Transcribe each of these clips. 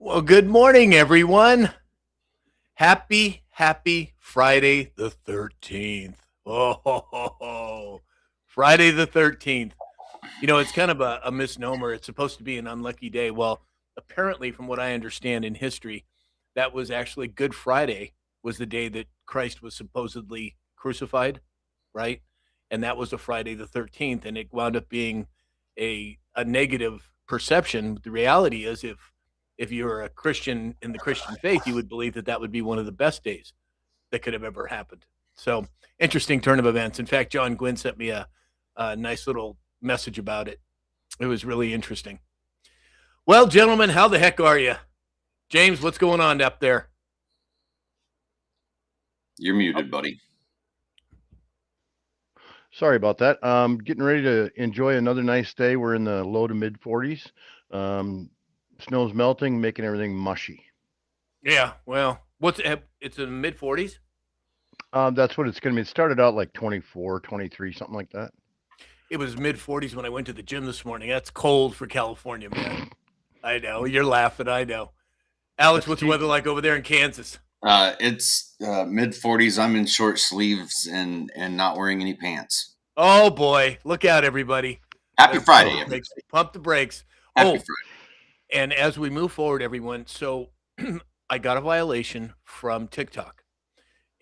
Well, good morning, everyone. Happy Friday the 13th. Oh, Friday the 13th. It's kind of a misnomer. It's supposed to be an unlucky day. Well, apparently, from what I understand in history, that was actually Good Friday was the day that Christ was supposedly crucified, right? And that was a Friday the 13th, and it wound up being a negative perception. The reality is, if you're a Christian in the Christian faith, you would believe that that would be one of the best days that could have ever happened. So interesting turn of events. In fact, John Gwynn sent me a nice little message about it. It was really interesting. Well, gentlemen, how the heck are you? James, what's going on up there? You're muted, buddy. Sorry about that. Getting ready to enjoy another nice day. We're in the low to mid 40s. Snow's melting, making everything mushy. Yeah, well, it's in the mid 40s? That's what it's going to be. It started out like 24, 23, something like that. It was mid 40s when I went to the gym this morning. That's cold for California, man. I know. You're laughing. I know. Alex, what's the weather like over there in Kansas? It's mid 40s. I'm in short sleeves and not wearing any pants. Oh, boy. Look out, everybody. Happy Friday, everybody. Pump the brakes. Happy Friday. And as we move forward, everyone, so I got a violation from TikTok.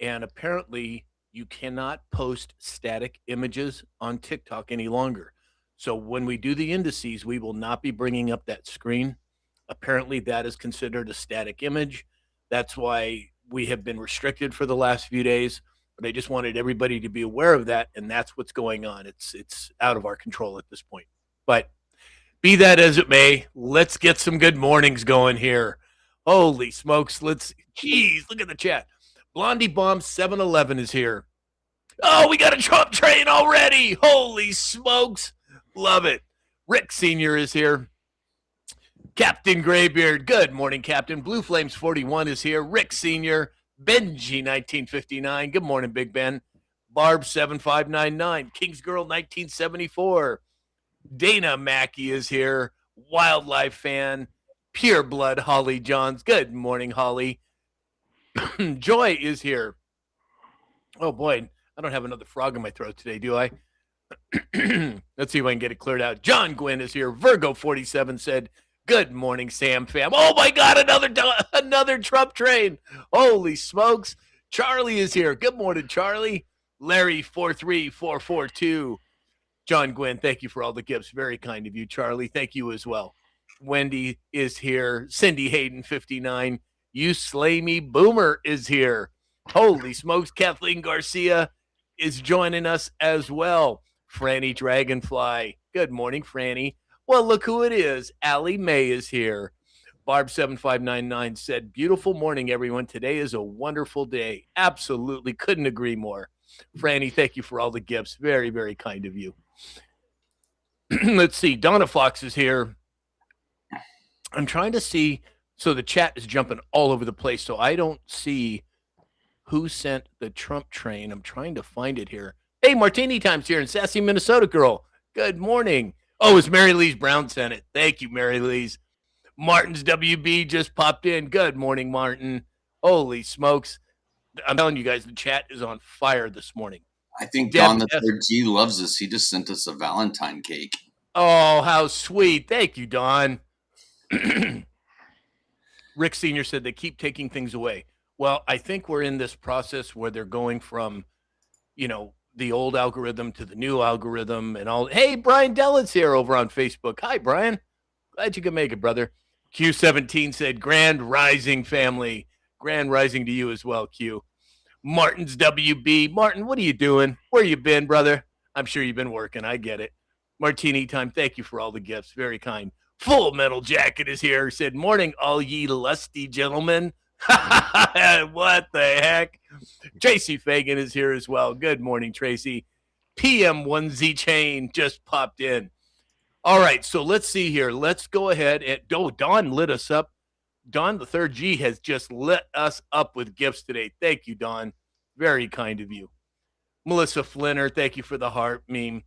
And apparently, you cannot post static images on TikTok any longer. So when we do the indices, we will not be bringing up that screen. Apparently, that is considered a static image. That's why we have been restricted for the last few days. But I just wanted everybody to be aware of that, and that's what's going on. It's out of our control at this point. But be that as it may, let's get some good mornings going here. Holy smokes! Geez, look at the chat. Blondie Bomb 711 is here. Oh, we got a Trump train already. Holy smokes. Love it. Rick Sr. is here. Captain Graybeard. Good morning, Captain. Blue Flames 41 is here. Rick Sr. Benji 1959. Good morning, Big Ben. Barb 7599. Kings Girl 1974. Dana Mackey is here. Wildlife fan. Pure Blood Holly Johns. Good morning, Holly. Joy is here. Oh, boy. I don't have another frog in my throat today, do I? Let's see if I can get it cleared out. John Gwynn is here. Virgo 47 said, good morning, Sam fam. Oh, my God, another Trump train. Holy smokes. Charlie is here. Good morning, Charlie. Larry 43442. John Gwynn, thank you for all the gifts. Very kind of you, Charlie. Thank you as well. Wendy is here. Cindy Hayden 59. You Slay Me Boomer is here. Holy smokes. Kathleen Garcia is joining us as well. Franny Dragonfly. Good morning, Franny. Well, look who it is. Allie Mae is here. Barb7599 said, beautiful morning, everyone. Today is a wonderful day. Absolutely. Couldn't agree more. Franny, thank you for all the gifts. Very, very kind of you. Let's see. Donna Fox is here. I'm trying to see. So the chat is jumping all over the place. So I don't see who sent the Trump train. I'm trying to find it here. Hey, Martini Time's here in Sassy, Minnesota girl. Good morning. Oh, it's Mary Louise Brown sent it. Thank you, Mary Louise. Martin's WB just popped in. Good morning, Martin. Holy smokes. I'm telling you guys, the chat is on fire this morning. I think Don the Third G loves us. He just sent us a Valentine cake. Oh, how sweet. Thank you, Don. Rick Sr. said they keep taking things away. Well, I think we're in this process where they're going from, the old algorithm to the new algorithm and all. Hey, Brian Dellett's here over on Facebook. Hi, Brian. Glad you could make it, brother. Q17 said, Grand Rising family. Grand Rising to you as well, Q. Martin's WB. Martin, what are you doing? Where you been, brother? I'm sure you've been working. I get it. Martini Time, thank you for all the gifts. Very kind. Full Metal Jacket is here. Said, morning, all ye lusty gentlemen. What the heck? Tracy Fagan is here as well. Good morning, Tracy. PM1Z Chain just popped in. All right, so let's see here. Let's go ahead and Don lit us up. Don, the third G, has just lit us up with gifts today. Thank you, Don. Very kind of you. Melissa Flinner, thank you for the heart meme.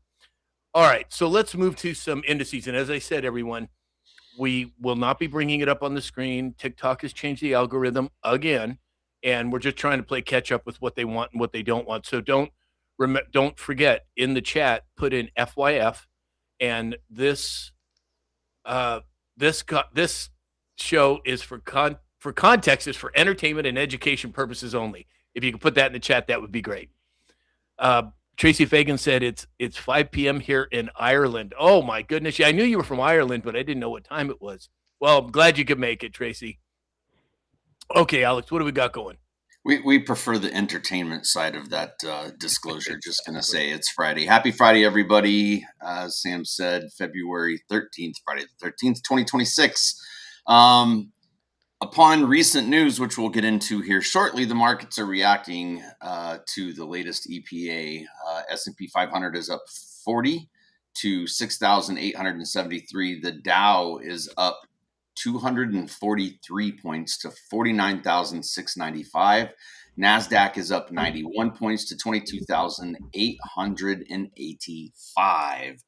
All right, so let's move to some indices. And as I said, everyone, We will not be bringing it up on the screen. TikTok has changed the algorithm again, and we're just trying to play catch up with what they want and what they don't want. So don't forget in the chat, put in FYF, and uh, this show is for context, is for entertainment and education purposes only. If you could put that in the chat, that would be great. Tracy Fagan said it's 5 p.m. here in Ireland. Oh my goodness! Yeah, I knew you were from Ireland, but I didn't know what time it was. Well, I'm glad you could make it, Tracy. Okay, Alex, what do we got going? We prefer the entertainment side of that disclosure. Just going to say it's Friday. Happy Friday, everybody. As Sam said, February 13th, Friday the 13th, 2026. Upon recent news, which we'll get into here shortly, the markets are reacting to the latest EPA. S&P 500 is up 40 to 6,873. The Dow is up 243 points to 49,695. NASDAQ is up 91 points to 22,885.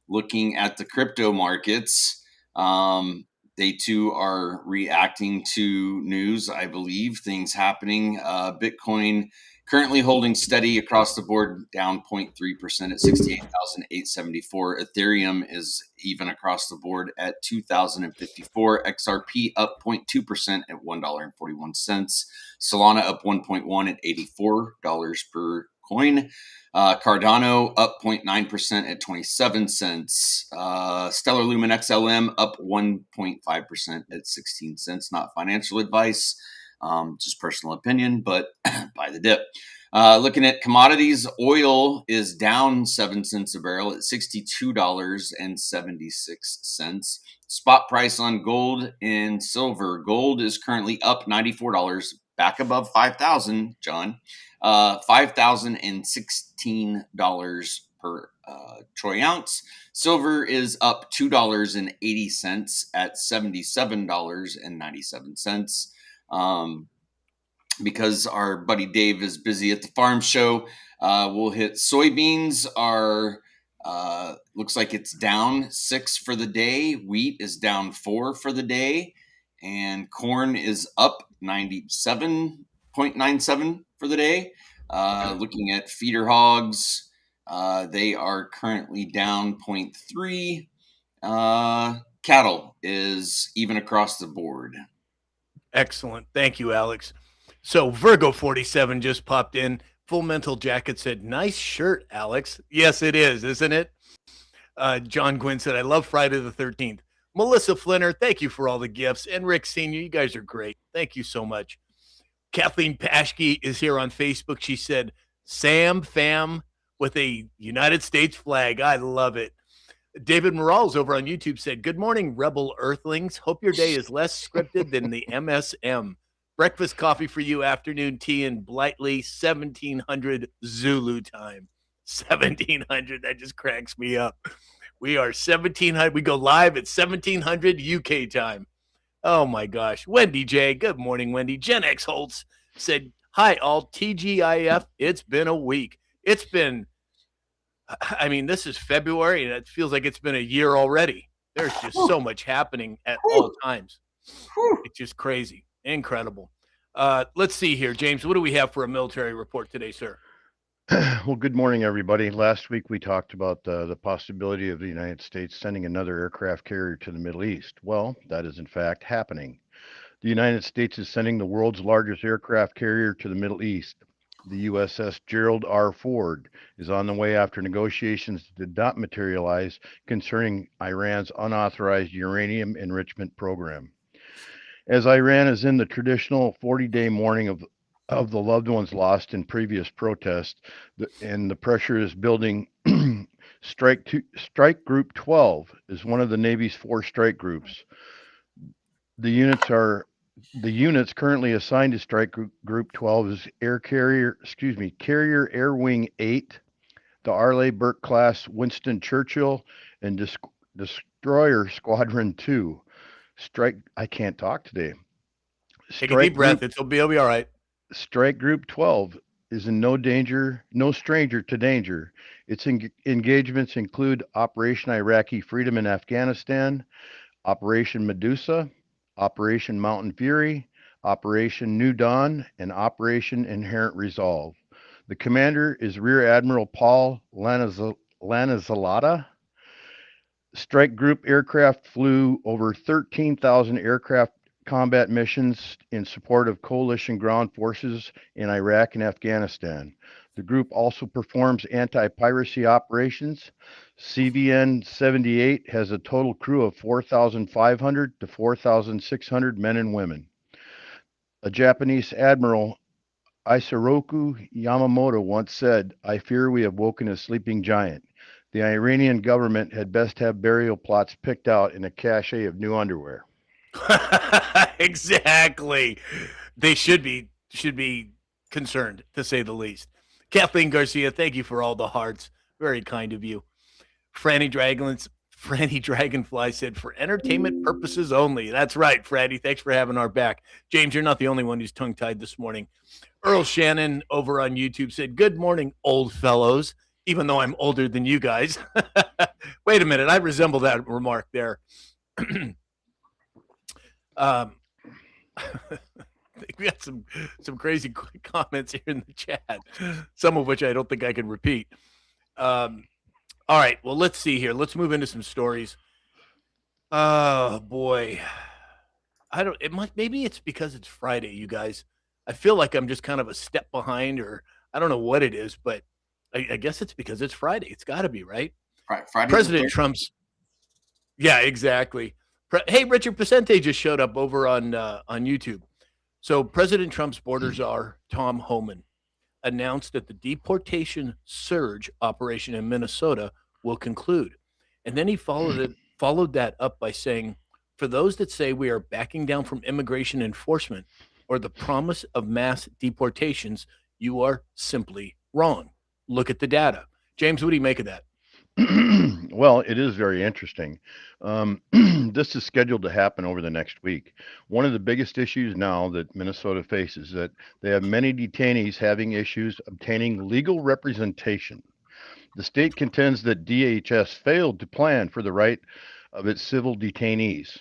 Looking at the crypto markets, they too are reacting to news, I believe, things happening. Bitcoin currently holding steady across the board, down 0.3% at 68,874. Ethereum is even across the board at 2,054. XRP up 0.2% at $1.41. Solana up 1.1 at $84 per coin. Cardano up 0.9% at 27 cents. Stellar Lumen XLM up 1.5% at 16 cents. Not financial advice, just personal opinion, but buy the dip. Looking at commodities, oil is down 7 cents a barrel at $62.76. Spot price on gold and silver. Gold is currently up $94, back above 5,000, John. $5,016 per troy ounce. Silver is up $2.80 at $77.97. Because our buddy Dave is busy at the farm show, we'll hit soybeans are looks like it's down 6 for the day. Wheat is down 4 for the day, and corn is up 97.97 for the day. Looking at feeder hogs, they are currently down 0.3. Cattle is even across the board. Excellent. Thank you, Alex. So Virgo 47 just popped in. Full Mental Jacket said, "Nice shirt, Alex." Yes, it is, isn't it? John Gwynn said, "I love Friday the 13th." Melissa Flinner, thank you for all the gifts. And Rick Sr., you guys are great. Thank you so much. Kathleen Paschke is here on Facebook. She said, "Sam fam with a United States flag." I love it. David Morales over on YouTube said, "Good morning, Rebel Earthlings. Hope your day is less scripted than the MSM. Breakfast coffee for you, afternoon tea in Blightly, 1700 Zulu time." 1700, that just cracks me up. We are 1700. We go live at 1700 UK time. Oh my gosh. Wendy J. Good morning, Wendy. Gen X Holtz said, "Hi, all. TGIF. It's been a week." It's been, I mean, this is February and it feels like it's been a year already. There's just so much happening at all times. It's just crazy. Incredible. Let's see here, James. What do we have for a military report today, sir? Well, good morning, everybody. Last week we talked about the possibility of the United States sending another aircraft carrier to the Middle East. Well, that is in fact happening. The United States is sending the world's largest aircraft carrier to the Middle East. The USS Gerald R. Ford is on the way after negotiations did not materialize concerning Iran's unauthorized uranium enrichment program. As Iran is in the traditional 40-day mourning of the loved ones lost in previous protests, and the pressure is building. Strike Group 12 is one of the Navy's 4 strike groups. The units currently assigned to Strike Group 12 is Carrier Air Wing 8, the Arleigh Burke class Winston Churchill, and Destroyer Squadron 2. I can't talk today. Take a deep breath. It'll be all right. Strike Group 12 is in no stranger to danger. Its engagements include Operation Iraqi Freedom in Afghanistan, Operation Medusa, Operation Mountain Fury, Operation New Dawn, and Operation Inherent Resolve. The commander is Rear Admiral Paul Lanizalata. Strike Group aircraft flew over 13,000 aircraft combat missions in support of coalition ground forces in Iraq and Afghanistan. The group also performs anti piracy operations. CVN 78 has a total crew of 4,500 to 4,600 men and women. A Japanese admiral, Isoroku Yamamoto, once said, I fear we have woken a sleeping giant. The Iranian government had best have burial plots picked out in a cache of new underwear. Exactly. They should be concerned, to say the least. Kathleen Garcia, thank you for all the hearts. Very kind of you. Franny Dragonfly said, for entertainment purposes only. That's right, Franny. Thanks for having our back. James, you're not the only one who's tongue-tied this morning. Earl Shannon over on YouTube said, good morning, old fellows, even though I'm older than you guys. Wait a minute. I resemble that remark there. We got some crazy comments here in the chat, some of which I don't think I can repeat. All right, well, let's see here. Let's move into some stories. Oh boy, maybe it's because it's Friday, you guys. I feel like I'm just kind of a step behind, or I don't know what it is, but I guess it's because it's Friday. It's got to be, right? Friday. President Trump's. Yeah, exactly. Hey, Richard Pacente just showed up over on YouTube. So President Trump's border czar, Tom Homan, announced that the deportation surge operation in Minnesota will conclude. And then he followed that up by saying, for those that say we are backing down from immigration enforcement or the promise of mass deportations, you are simply wrong. Look at the data. James, what do you make of that? Well, it is very interesting. This is scheduled to happen over the next week. One of the biggest issues now that Minnesota faces is that they have many detainees having issues obtaining legal representation. The state contends that DHS failed to plan for the right of its civil detainees.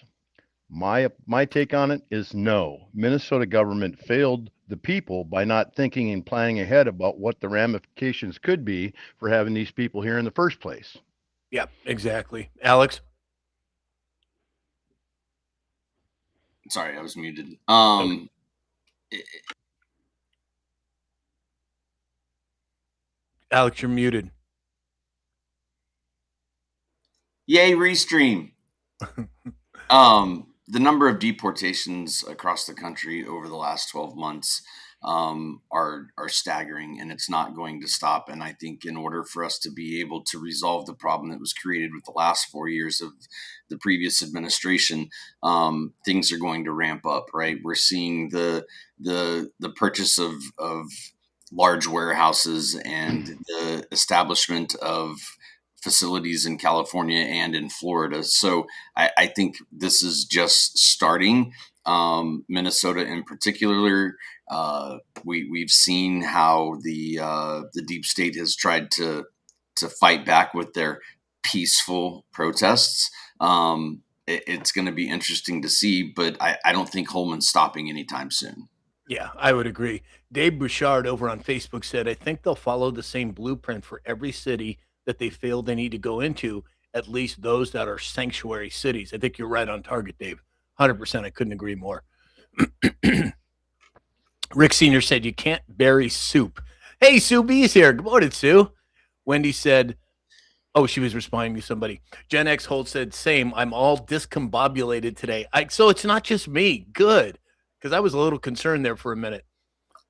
My take on it is no. Minnesota government failed the people by not thinking and planning ahead about what the ramifications could be for having these people here in the first place. Yeah, exactly. Alex? Sorry, I was muted. Alex, you're muted. Yay, Restream. The number of deportations across the country over the last 12 months are staggering, and it's not going to stop. And I think in order for us to be able to resolve the problem that was created with the last 4 years of the previous administration, things are going to ramp up. Right, we're seeing the purchase of large warehouses and the establishment of facilities in California and in Florida. So I think this is just starting. Minnesota in particular, we've seen how the deep state has tried to fight back with their peaceful protests. It's going to be interesting to see, but I don't think Holman's stopping anytime soon. Yeah, I would agree. Dave Bouchard over on Facebook said, I think they'll follow the same blueprint for every city that they feel they need to go into, at least those that are sanctuary cities. I think you're right on target, Dave. 100%. I couldn't agree more. Rick Sr. said, you can't bury soup. Hey, Sue B's here. Good morning, Sue. Wendy said, oh, she was responding to somebody. Gen X Holt said, same. I'm all discombobulated today. So it's not just me. Good. Because I was a little concerned there for a minute.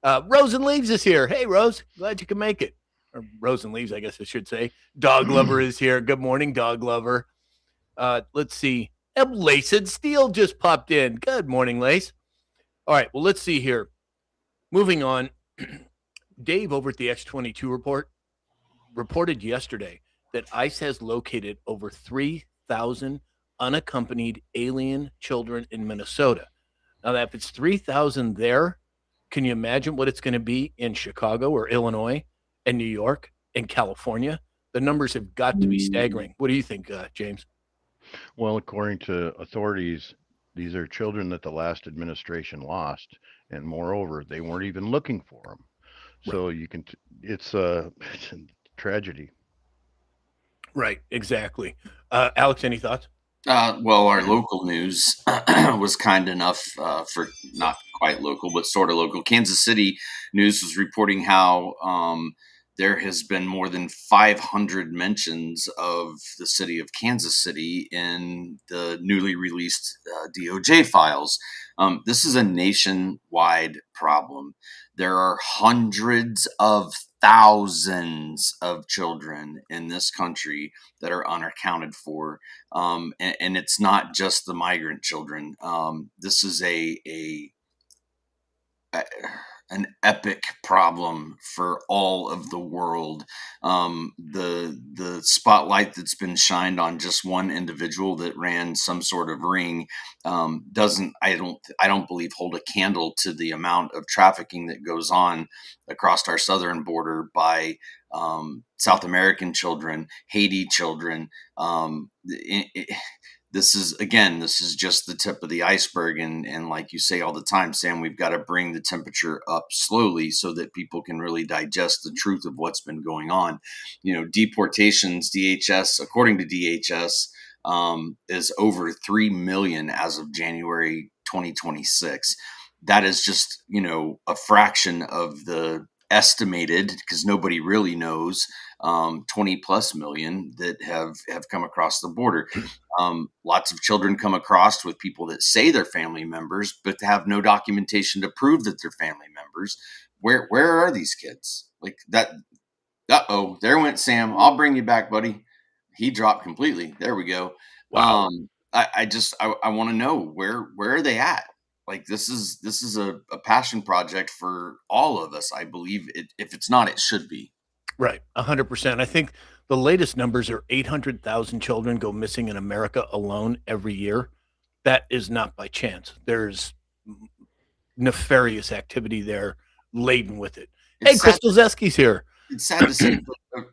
Rose and Leaves is here. Hey, Rose. Glad you can make it. Or Rose and Leaves, I guess I should say. Dog Lover is here. Good morning, Dog Lover. Let's see. Laced Steel just popped in. Good morning, Lace. All right, well, let's see here. Moving on. Dave over at the X22 report reported yesterday that ICE has located over 3,000 unaccompanied alien children in Minnesota. Now, if it's 3,000 there, can you imagine what it's going to be in Chicago or Illinois and New York and California? The numbers have got to be staggering. What do you think, James? Well, according to authorities, these are children that the last administration lost, and moreover, they weren't even looking for them. Right. So it's it's a tragedy. Right. Exactly. Alex, any thoughts? Well, our local news was kind enough for not quite local, but sort of local. Kansas City News was reporting how there has been more than 500 mentions of the city of Kansas City in the newly released DOJ files. This is a nationwide problem. There are hundreds of thousands of children in this country that are unaccounted for, and it's not just the migrant children. This is a an epic problem for all of the world. The spotlight that's been shined on just one individual that ran some sort of ring doesn't I don't believe hold a candle to the amount of trafficking that goes on across our southern border by South American children, Haiti children. This is just the tip of the iceberg, and like you say all the time, Sam, we've got to bring the temperature up slowly so that people can really digest the truth of what's been going on. Deportations, DHS, according to DHS, is over 3 million as of January 2026. That is just a fraction of the estimated, because nobody really knows, 20 plus million that have come across the border. Lots of children come across with people that say they're family members, but have no documentation to prove that they're family members. Where are these kids? Like that. Oh, there went Sam. I'll bring you back, buddy. He dropped completely. There we go. Wow. I want to know where are they at? Like this is a passion project for all of us. I believe it. If it's not, it should be. Right. 100%. I think the latest numbers are 800,000 children go missing in America alone every year. That is not by chance. There's nefarious activity there laden with it. Hey, It's sad. Crystal Zeski's here. It's sad to say, but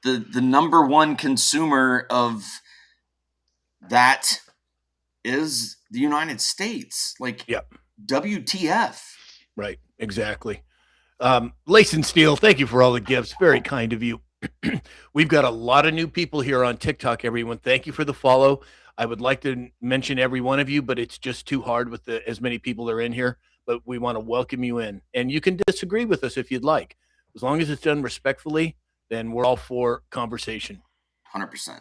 the number one consumer of that is the United States. Like, Yep. WTF? Right. Exactly. Lace and Steel, thank you for all the gifts. Very kind of you. We've got a lot of new people here on TikTok, everyone. Thank you for the follow. I would like to mention every one of you, but it's just too hard with as many people are in here. But we want to welcome you in. And you can disagree with us if you'd like. As long as it's done respectfully, then we're all for conversation. 100%.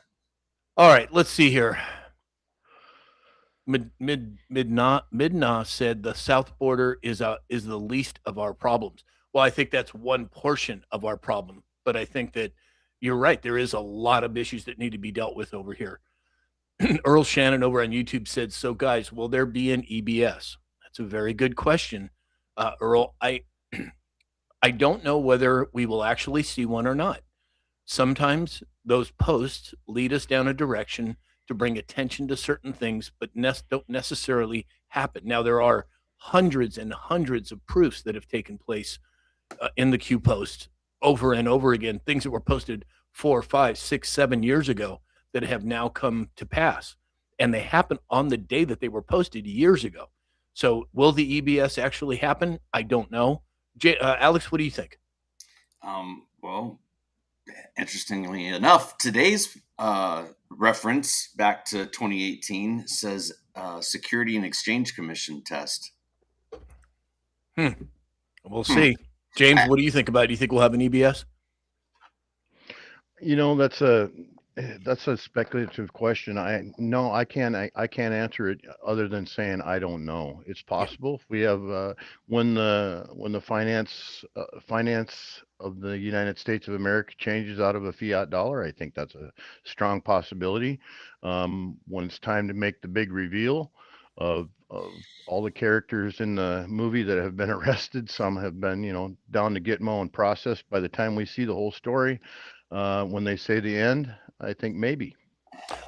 All right, let's see here. Midna said the south border is the least of our problems. Well, I think that's one portion of our problem, but I think that you're right. There is a lot of issues that need to be dealt with over here. Earl Shannon over on YouTube said, "So guys, will there be an EBS?" That's a very good question, Earl. I don't know whether we will actually see one or not. Sometimes those posts lead us down a direction to bring attention to certain things, but don't necessarily happen. Now, there are hundreds and hundreds of proofs that have taken place in the Q post over and over again, things that were posted 4, 5, 6, 7 years ago that have now come to pass. And they happen on the day that they were posted years ago. So will the EBS actually happen? I don't know. Alex, what do you think? Well, interestingly enough, today's reference back to 2018 says Security and Exchange Commission test. We'll see. James, what do you think about it? Do you think we'll have an EBS? That's a speculative question. I can't answer it other than saying I don't know. It's possible. We have when the finance of the United States of America changes out of a fiat dollar, I think that's a strong possibility. When it's time to make the big reveal of all the characters in the movie that have been arrested, some have been down to Gitmo and processed. By the time we see the whole story, when they say the end, I think maybe.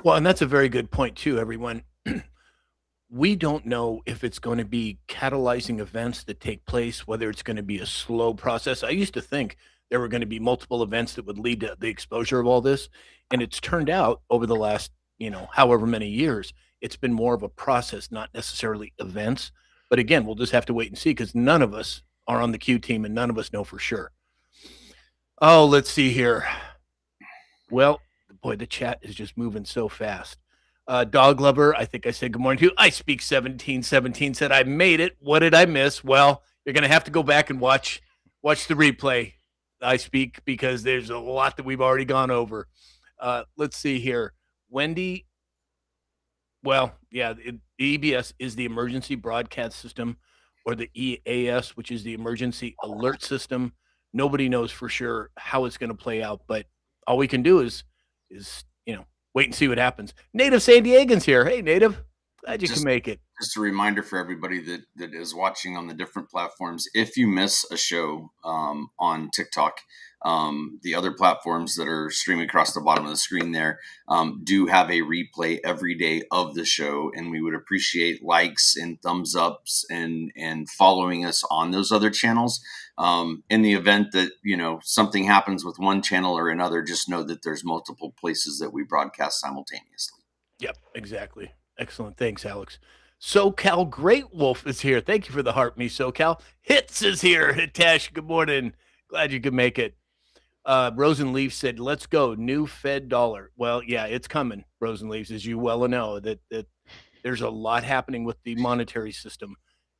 Well, and that's a very good point too, everyone. We don't know if it's going to be catalyzing events that take place, whether it's going to be a slow process. I used to think there were going to be multiple events that would lead to the exposure of all this, and it's turned out over the last however many years. It's been more of a process, not necessarily events. But again, we'll just have to wait and see because none of us are on the Q team and none of us know for sure. Oh, let's see here. Well, boy, the chat is just moving so fast. Dog Lover, I think I said good morning to you. I speak 1717 said I made it. What did I miss? Well, you're going to have to go back and watch the replay. I speak because there's a lot that we've already gone over. Let's see here. Wendy, well, yeah, the EBS is the emergency broadcast system, or the EAS, which is the emergency alert system. Nobody knows for sure how it's going to play out, but all we can do is wait and see what happens. Native San Diegans here. Hey, Native, glad you can make it. Just a reminder for everybody that is watching on the different platforms, if you miss a show on TikTok, the other platforms that are streaming across the bottom of the screen there do have a replay every day of the show, and we would appreciate likes and thumbs ups and following us on those other channels. In the event that something happens with one channel or another, just know that there's multiple places that we broadcast simultaneously. Yep, exactly. Excellent. Thanks, Alex. SoCal Great Wolf is here. Thank you for the heart, me, SoCal. Hits is here. Hitesh, good morning. Glad you could make it. Rosenleaf said, let's go. New Fed dollar. Well, yeah, it's coming, Rosenleaves, as you well know, that there's a lot happening with the monetary system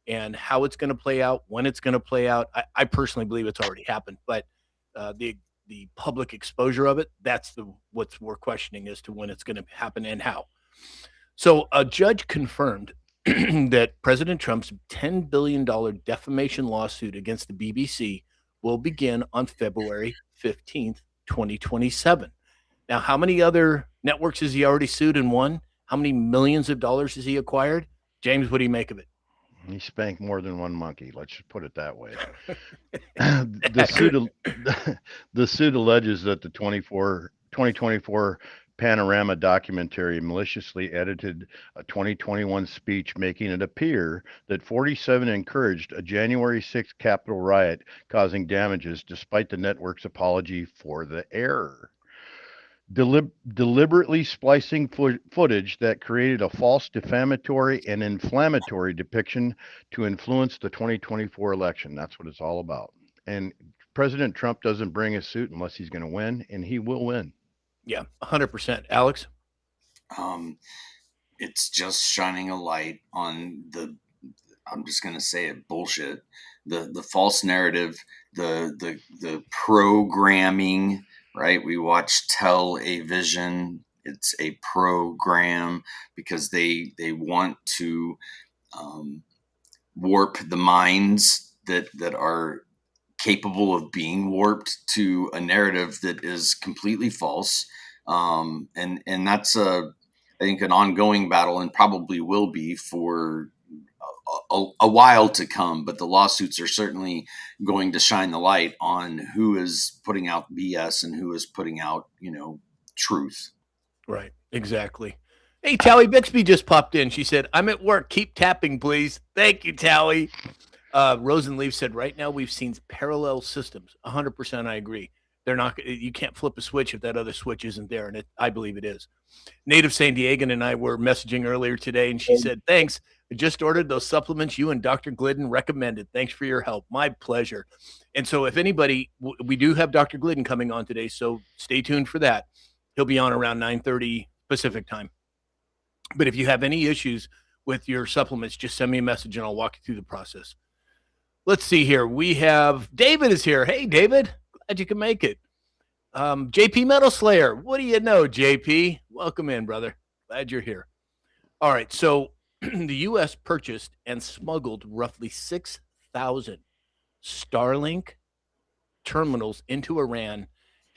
and how it's going to play out, when it's going to play out. I personally believe it's already happened, but the public exposure of it, that's what's we're questioning as to when it's going to happen and how. So a judge confirmed that President Trump's $10 billion defamation lawsuit against the BBC will begin on February 15th, 2027. Now, how many other networks has he already sued and won? How many millions of dollars has he acquired? James, what do you make of it? He spanked more than one monkey. Let's just put it that way. the suit alleges that the 2024 Panorama documentary maliciously edited a 2021 speech, making it appear that 47 encouraged a January 6th Capitol riot, causing damages despite the network's apology for the error. Deliberately splicing footage that created a false, defamatory, and inflammatory depiction to influence the 2024 election. That's what it's all about. And President Trump doesn't bring a suit unless he's going to win, and he will win. Yeah, 100%. Alex? It's just shining a light on I'm just going to say it, bullshit. The false narrative, the programming, right? We watch television. It's a program because they want to warp the minds that are capable of being warped to a narrative that is completely false. And that's I think an ongoing battle, and probably will be for a while to come, but the lawsuits are certainly going to shine the light on who is putting out BS and who is putting out, truth. Right, exactly. Hey, Tally Bixby just popped in. She said, I'm at work. Keep tapping, please. Thank you, Tally. Rosenleaf said, right now we've seen parallel systems. 100% I agree. They're not. You can't flip a switch if that other switch isn't there, and I believe it is. Native San Diegan and I were messaging earlier today, and she said, thanks. I just ordered those supplements you and Dr. Glidden recommended. Thanks for your help. My pleasure. And so if anybody, we do have Dr. Glidden coming on today, so stay tuned for that. He'll be on around 9:30 Pacific time. But if you have any issues with your supplements, just send me a message, and I'll walk you through the process. Let's see here. We have David is here. Hey, David. Glad you can make it. JP Metal Slayer. What do you know, JP? Welcome in, brother. Glad you're here. All right. So the U.S. purchased and smuggled roughly 6,000 Starlink terminals into Iran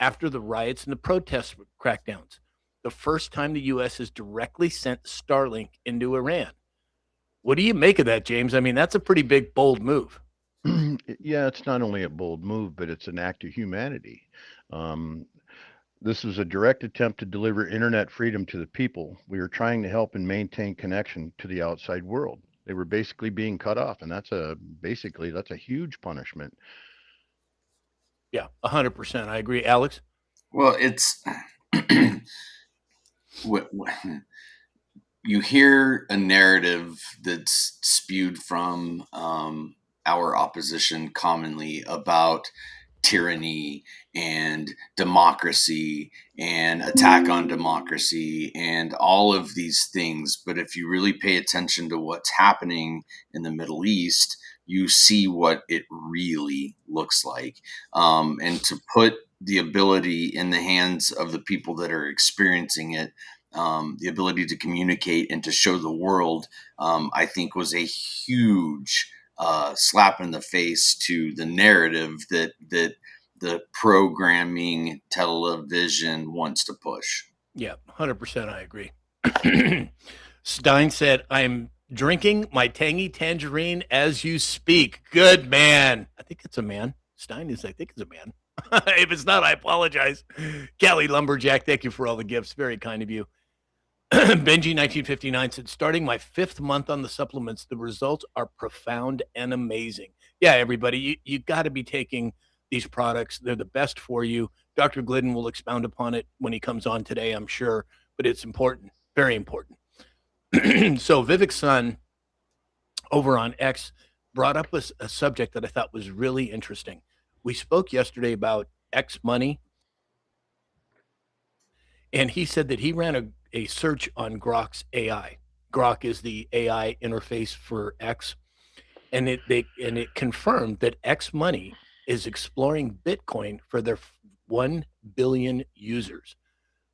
after the riots and the protest crackdowns. The first time the U.S. has directly sent Starlink into Iran. What do you make of that, James? I mean, that's a pretty big, bold move. Yeah, it's not only a bold move, but it's an act of humanity. This was a direct attempt to deliver internet freedom to the people. We were trying to help and maintain connection to the outside world. They were basically being cut off, and that's a huge punishment. Yeah, 100%. I agree. Alex? Well, it's You hear a narrative that's spewed from our opposition commonly about tyranny and democracy and attack on democracy and all of these things. But if you really pay attention to what's happening in the Middle East, you see what it really looks like. And to put the ability in the hands of the people that are experiencing it, the ability to communicate and to show the world, I think was a huge slap in the face to the narrative that the programming television wants to push. Yeah, 100% I agree. Stein said, I'm drinking my tangy tangerine as you speak. Good man. I think it's a man. Stein is, I think it's a man. If it's not, I apologize. Kelly Lumberjack, thank you for all the gifts. Very kind of you. Benji 1959 said, starting my 5th month on the supplements, the results are profound and amazing. Yeah, everybody, you got to be taking these products. They're the best for you. Dr. Glidden will expound upon it when he comes on today, I'm sure, but it's important, very important. So Vivek's son over on X brought up a subject that I thought was really interesting. We spoke yesterday about X money, and he said that he ran a search on Grok's AI. Grok is the AI interface for X, and it confirmed that X Money is exploring Bitcoin for their 1 billion users.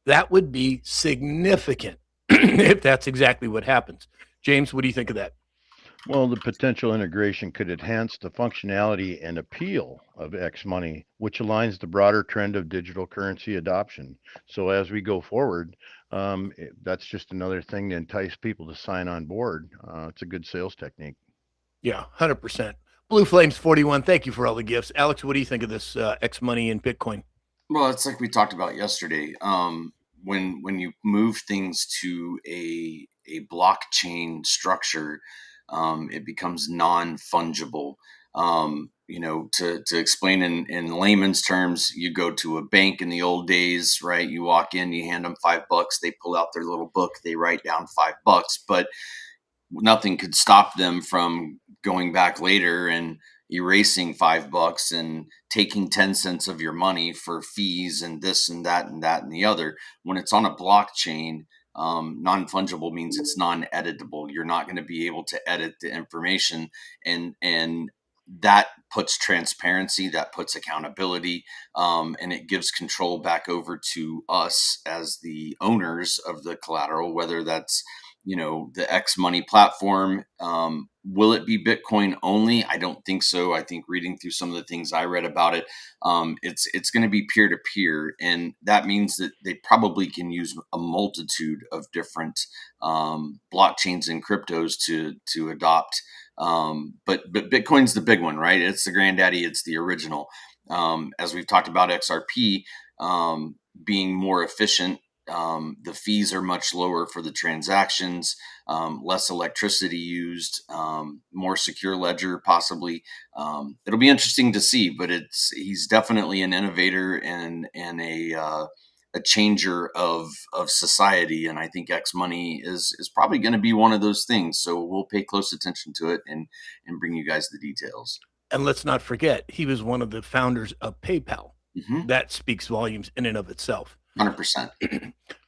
That would be significant if that's exactly what happens. James, what do you think of that? Well, the potential integration could enhance the functionality and appeal of X Money, which aligns the broader trend of digital currency adoption. So as we go forward, that's just another thing to entice people to sign on board. It's a good sales technique. Yeah, 100%. Blue Flames 41, thank you for all the gifts. Alex, what do you think of this X Money and Bitcoin? Well, it's like we talked about yesterday. When you move things to a blockchain structure, it becomes non-fungible. To explain in layman's terms, you go to a bank in the old days, right? You walk in, you hand them $5, they pull out their little book, they write down $5, but nothing could stop them from going back later and erasing $5 and taking 10 cents of your money for fees and this and that and that and the other. When it's on a blockchain, non-fungible means it's non-editable. You're not going to be able to edit the information, and that puts transparency, that puts accountability, and it gives control back over to us as the owners of the collateral, whether that's the X Money platform. Will it be Bitcoin only? I don't think so. I think reading through some of the things I read about it, it's going to be peer to peer, and that means that they probably can use a multitude of different blockchains and cryptos to adopt. But Bitcoin's the big one, right? It's the granddaddy. It's the original. As we've talked about XRP being more efficient. The fees are much lower for the transactions, less electricity used, more secure ledger possibly. It'll be interesting to see, but he's definitely an innovator and a changer of society, and I think X Money is probably going to be one of those things. So we'll pay close attention to it and bring you guys the details. And let's not forget, he was one of the founders of PayPal. Mm-hmm. That speaks volumes in and of itself. 100%.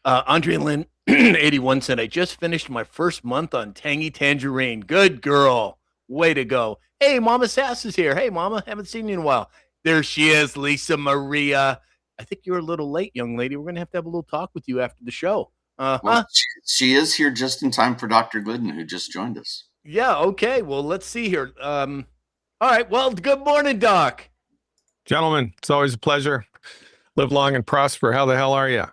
Andrea Lynn, 81, said, I just finished my first month on Tangy Tangerine. Good girl. Way to go. Hey, Mama Sass is here. Hey, Mama, haven't seen you in a while. There she is, Lisa Maria. I think you're a little late, young lady. We're going to have a little talk with you after the show. Well, she is here just in time for Dr. Glidden, who just joined us. Yeah, okay. Well, let's see here. All right. Well, good morning, Doc. Gentlemen, it's always a pleasure. Live long and prosper. How the hell are you?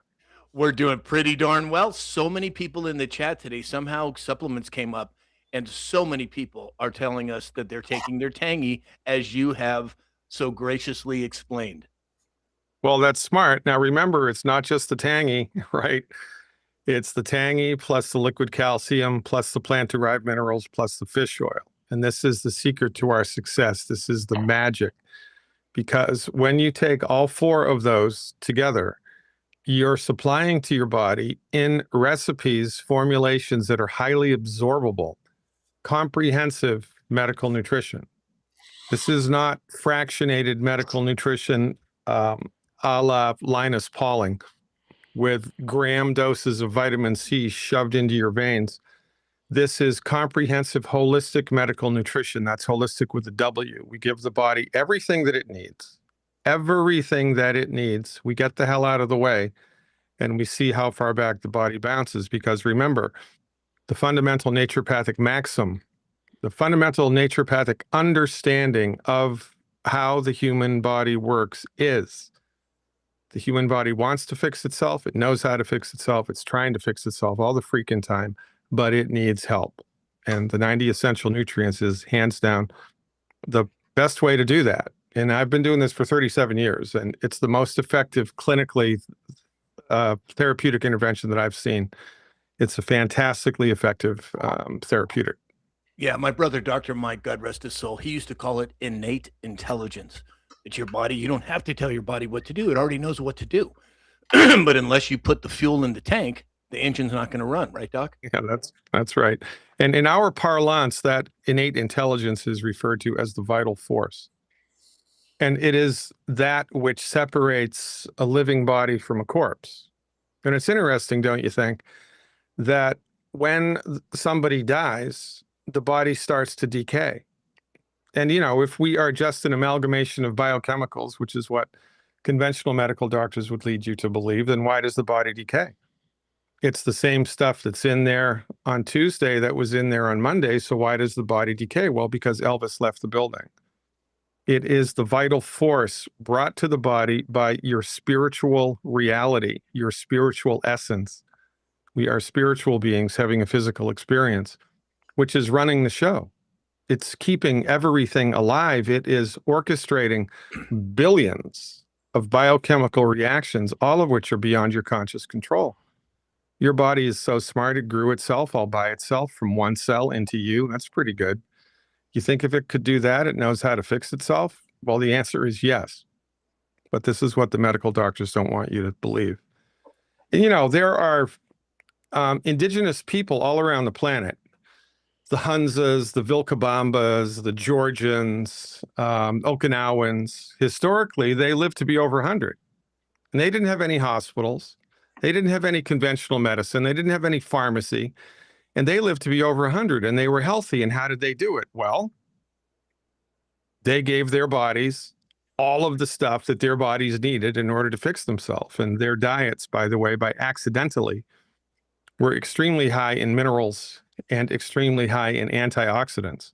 We're doing pretty darn well. So many people in the chat today. Somehow supplements came up, and so many people are telling us that they're taking their Tangy, as you have so graciously explained. Well, that's smart. Now, remember, it's not just the Tangy, right? It's the Tangy plus the liquid calcium plus the plant-derived minerals plus the fish oil. And this is the secret to our success. This is the magic. Because when you take all 4 of those together, you're supplying to your body in recipes, formulations that are highly absorbable, comprehensive medical nutrition. This is not fractionated medical nutrition a la Linus Pauling with gram doses of vitamin C shoved into your veins. This is comprehensive, holistic medical nutrition. That's holistic with a W. We give the body everything that it needs. Everything that it needs. We get the hell out of the way and we see how far back the body bounces. Because remember, the fundamental naturopathic maxim, the fundamental naturopathic understanding of how the human body works is the human body wants to fix itself. It knows how to fix itself. It's trying to fix itself all the freaking time, but it needs help. And the 90 essential nutrients is hands down the best way to do that. And I've been doing this for 37 years, and it's the most effective clinically therapeutic intervention that I've seen. It's a fantastically effective therapeutic. Yeah, my brother, Dr. Mike, God rest his soul, he used to call it innate intelligence. It's your body. You don't have to tell your body what to do. It already knows what to do. But unless you put the fuel in the tank, the engine's not going to run, right, Doc? Yeah, that's right. And in our parlance, that innate intelligence is referred to as the vital force. And it is that which separates a living body from a corpse. And it's interesting, don't you think, that when somebody dies, the body starts to decay. And, you know, if we are just an amalgamation of biochemicals, which is what conventional medical doctors would lead you to believe, then why does the body decay? It's the same stuff that's in there on Tuesday that was in there on Monday. So why does the body decay? Well, because Elvis left the building. It is the vital force brought to the body by your spiritual reality, your spiritual essence. We are spiritual beings having a physical experience, which is running the show. It's keeping everything alive. It is orchestrating billions of biochemical reactions, all of which are beyond your conscious control. Your body is so smart, it grew itself all by itself from one cell into you. That's pretty good. You think if it could do that, it knows how to fix itself? Well, the answer is yes. But this is what the medical doctors don't want you to believe. And, you know, there are indigenous people all around the planet, the Hunzas, the Vilcabambas, the Georgians, Okinawans. Historically, they lived to be over 100. And they didn't have any hospitals. They didn't have any conventional medicine. They didn't have any pharmacy. And they lived to be over 100, and they were healthy. And how did they do it? Well, they gave their bodies all of the stuff that their bodies needed in order to fix themselves. And their diets, by the way, by accidentally, were extremely high in minerals and extremely high in antioxidants.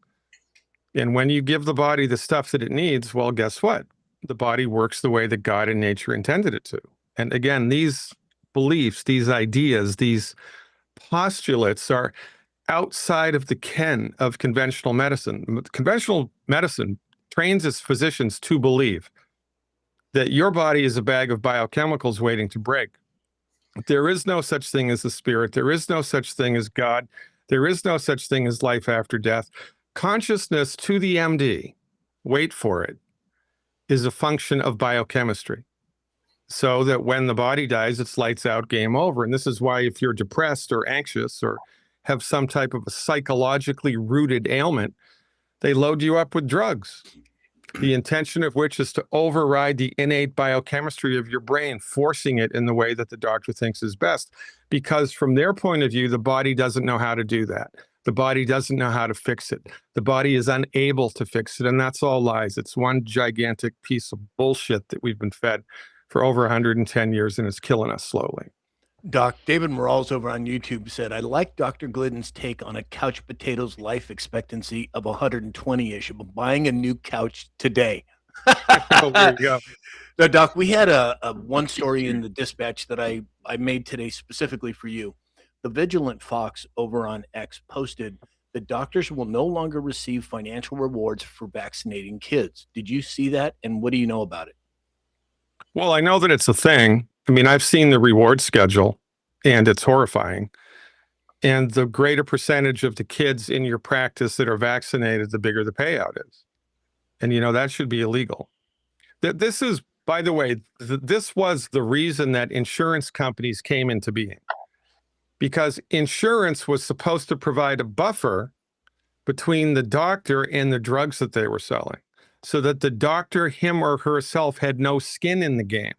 And when you give the body the stuff that it needs, well, guess what? The body works the way that God and nature intended it to. And again, these beliefs, these ideas, these postulates are outside of the ken of conventional medicine. Conventional medicine trains its physicians to believe that your body is a bag of biochemicals waiting to break. There is no such thing as the spirit. There is no such thing as God. There is no such thing as life after death. Consciousness to the MD, wait for it, is a function of biochemistry. So that when the body dies, it's lights out, game over. And this is why if you're depressed or anxious or have some type of a psychologically rooted ailment, they load you up with drugs. The intention of which is to override the innate biochemistry of your brain, forcing it in the way that the doctor thinks is best. Because from their point of view, the body doesn't know how to do that. The body doesn't know how to fix it. The body is unable to fix it. And that's all lies. It's one gigantic piece of bullshit that we've been fed for over 110 years, and it's killing us slowly. Doc, David Morales over on YouTube said, I like Dr. Glidden's take on a couch potato's life expectancy of 120-ish. I'm buying a new couch today. Oh, there you go. Now, Doc, we had a one story in the dispatch that I made today specifically for you. The Vigilant Fox over on X posted that doctors will no longer receive financial rewards for vaccinating kids. Did you see that? And what do you know about it? Well, I know that it's a thing. I mean, I've seen the reward schedule, and it's horrifying. And the greater percentage of the kids in your practice that are vaccinated, the bigger the payout is. And, you know, that should be illegal. This is By the way, this was the reason that insurance companies came into being, because insurance was supposed to provide a buffer between the doctor and the drugs that they were selling, so that the doctor, him or herself, had no skin in the game.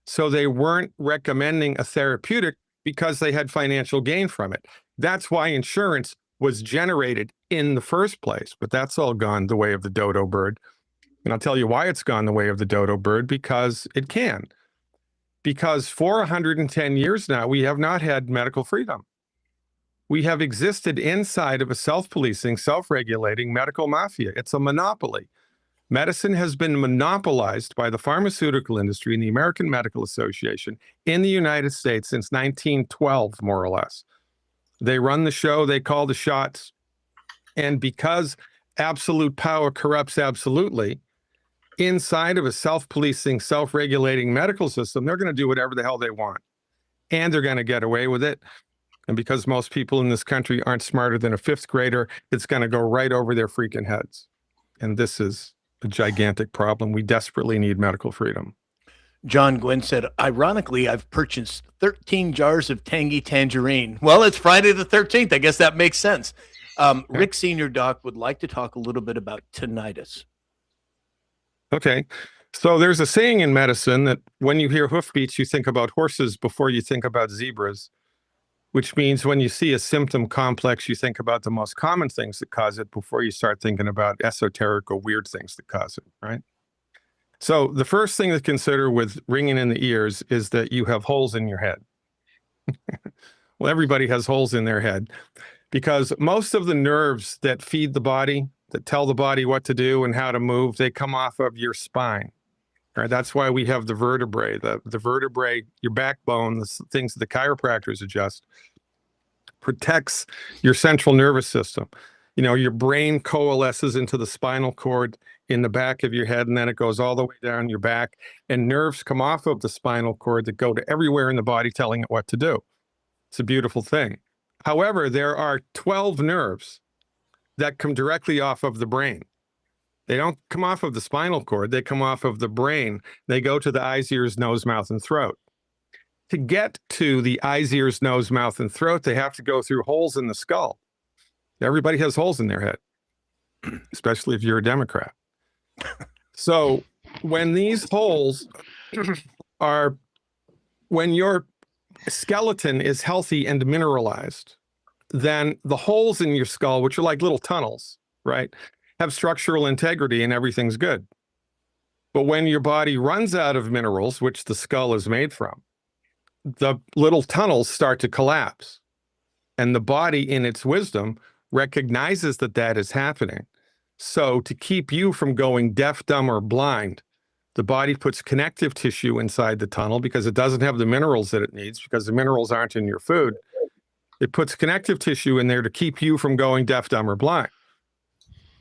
So they weren't recommending a therapeutic because they had financial gain from it. That's why insurance was generated in the first place, but that's all gone the way of the dodo bird. And I'll tell you why it's gone the way of the dodo bird, because it can. Because for 110 years now, we have not had medical freedom. We have existed inside of a self-policing, self-regulating medical mafia. It's a monopoly. Medicine has been monopolized by the pharmaceutical industry and the American Medical Association in the United States since 1912, more or less. They run the show, they call the shots. And because absolute power corrupts absolutely, inside of a self-policing, self-regulating medical system, they're going to do whatever the hell they want. And they're going to get away with it. And because most people in this country aren't smarter than a fifth grader, it's going to go right over their freaking heads. And this is a gigantic problem. We desperately need medical freedom. John Gwynn said, ironically, I've purchased 13 jars of tangy tangerine. Well, it's Friday the 13th. I guess that makes sense. Rick Senior Doc would like to talk a little bit about tinnitus. Okay. So there's a saying in medicine that when you hear hoofbeats, you think about horses before you think about zebras, which means when you see a symptom complex, you think about the most common things that cause it before you start thinking about esoteric or weird things that cause it, right? So the first thing to consider with ringing in the ears is that you have holes in your head. Well, everybody has holes in their head because most of the nerves that feed the body, that tell the body what to do and how to move, they come off of your spine. Right? That's why we have the vertebrae. The vertebrae, your backbone, the things that the chiropractors adjust, protects your central nervous system. You know, your brain coalesces into the spinal cord in the back of your head, and then it goes all the way down your back, and nerves come off of the spinal cord that go to everywhere in the body telling it what to do. It's a beautiful thing. However, there are 12 nerves that come directly off of the brain. They don't come off of the spinal cord. They come off of the brain. They go to the eyes, ears, nose, mouth, and throat. To get to the eyes, ears, nose, mouth, and throat, they have to go through holes in the skull. Everybody has holes in their head, especially if you're a Democrat. So when these holes are, when your skeleton is healthy and mineralized, then the holes in your skull, which are like little tunnels, right, have structural integrity and everything's good. But when your body runs out of minerals, which the skull is made from, the little tunnels start to collapse. And the body, in its wisdom, recognizes that that is happening. So to keep you from going deaf, dumb, or blind, the body puts connective tissue inside the tunnel because it doesn't have the minerals that it needs, because the minerals aren't in your food. It puts connective tissue in there to keep you from going deaf, dumb, or blind.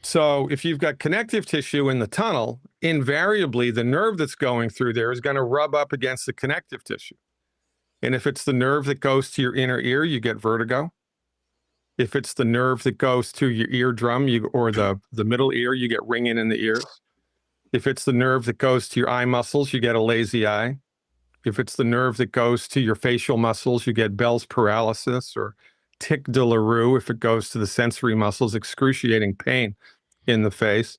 So if you've got connective tissue in the tunnel, invariably the nerve that's going through there is going to rub up against the connective tissue. And if it's the nerve that goes to your inner ear, you get vertigo. If it's the nerve that goes to your eardrum or the middle ear, you get ringing in the ears. If it's the nerve that goes to your eye muscles, you get a lazy eye. If it's the nerve that goes to your facial muscles, you get Bell's paralysis or tic de la Rue. If it goes to the sensory muscles, excruciating pain in the face.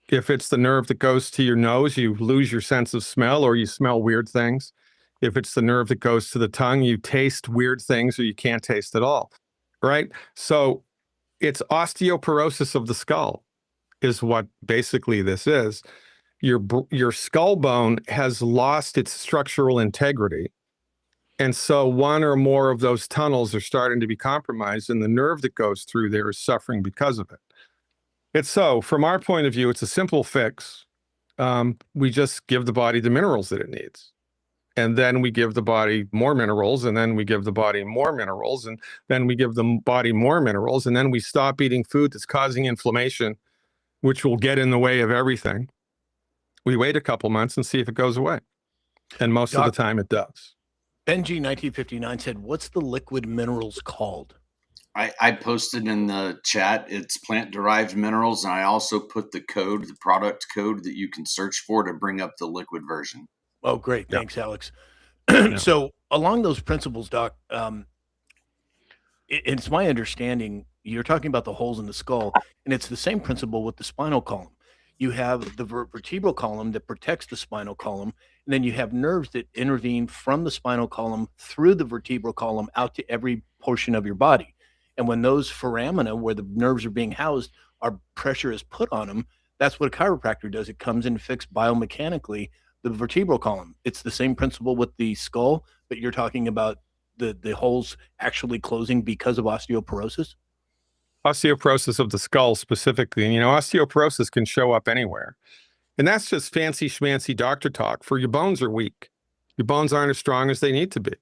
If it's the nerve that goes to your nose, you lose your sense of smell or you smell weird things. If it's the nerve that goes to the tongue, you taste weird things or you can't taste at all, right? So it's osteoporosis of the skull is what basically this is. Your skull bone has lost its structural integrity. And so one or more of those tunnels are starting to be compromised, and the nerve that goes through there is suffering because of it. It's so, from our point of view, it's a simple fix. We just give the body the minerals that it needs. And then we give the body more minerals, and then we give the body more minerals, and then we give the body more minerals, and then we stop eating food that's causing inflammation, which will get in the way of everything. We wait a couple months and see if it goes away. And most of the time it does. Benji 1959 said, what's the liquid minerals called? I posted in the chat, it's plant-derived minerals, and I also put the product code that you can search for to bring up the liquid version. Oh, great. Yeah. Thanks, Alex. Yeah. So along those principles, Doc, it's my understanding you're talking about the holes in the skull, and it's the same principle with the spinal column. You have the vertebral column that protects the spinal column, and then you have nerves that intervene from the spinal column through the vertebral column out to every portion of your body. And when those foramina, where the nerves are being housed, pressure is put on them, that's what a chiropractor does. It comes in and fixes biomechanically the vertebral column. It's the same principle with the skull, but you're talking about the holes actually closing because of osteoporosis? Osteoporosis of the skull specifically. And, osteoporosis can show up anywhere. And that's just fancy schmancy doctor talk for your bones are weak. Your bones aren't as strong as they need to be.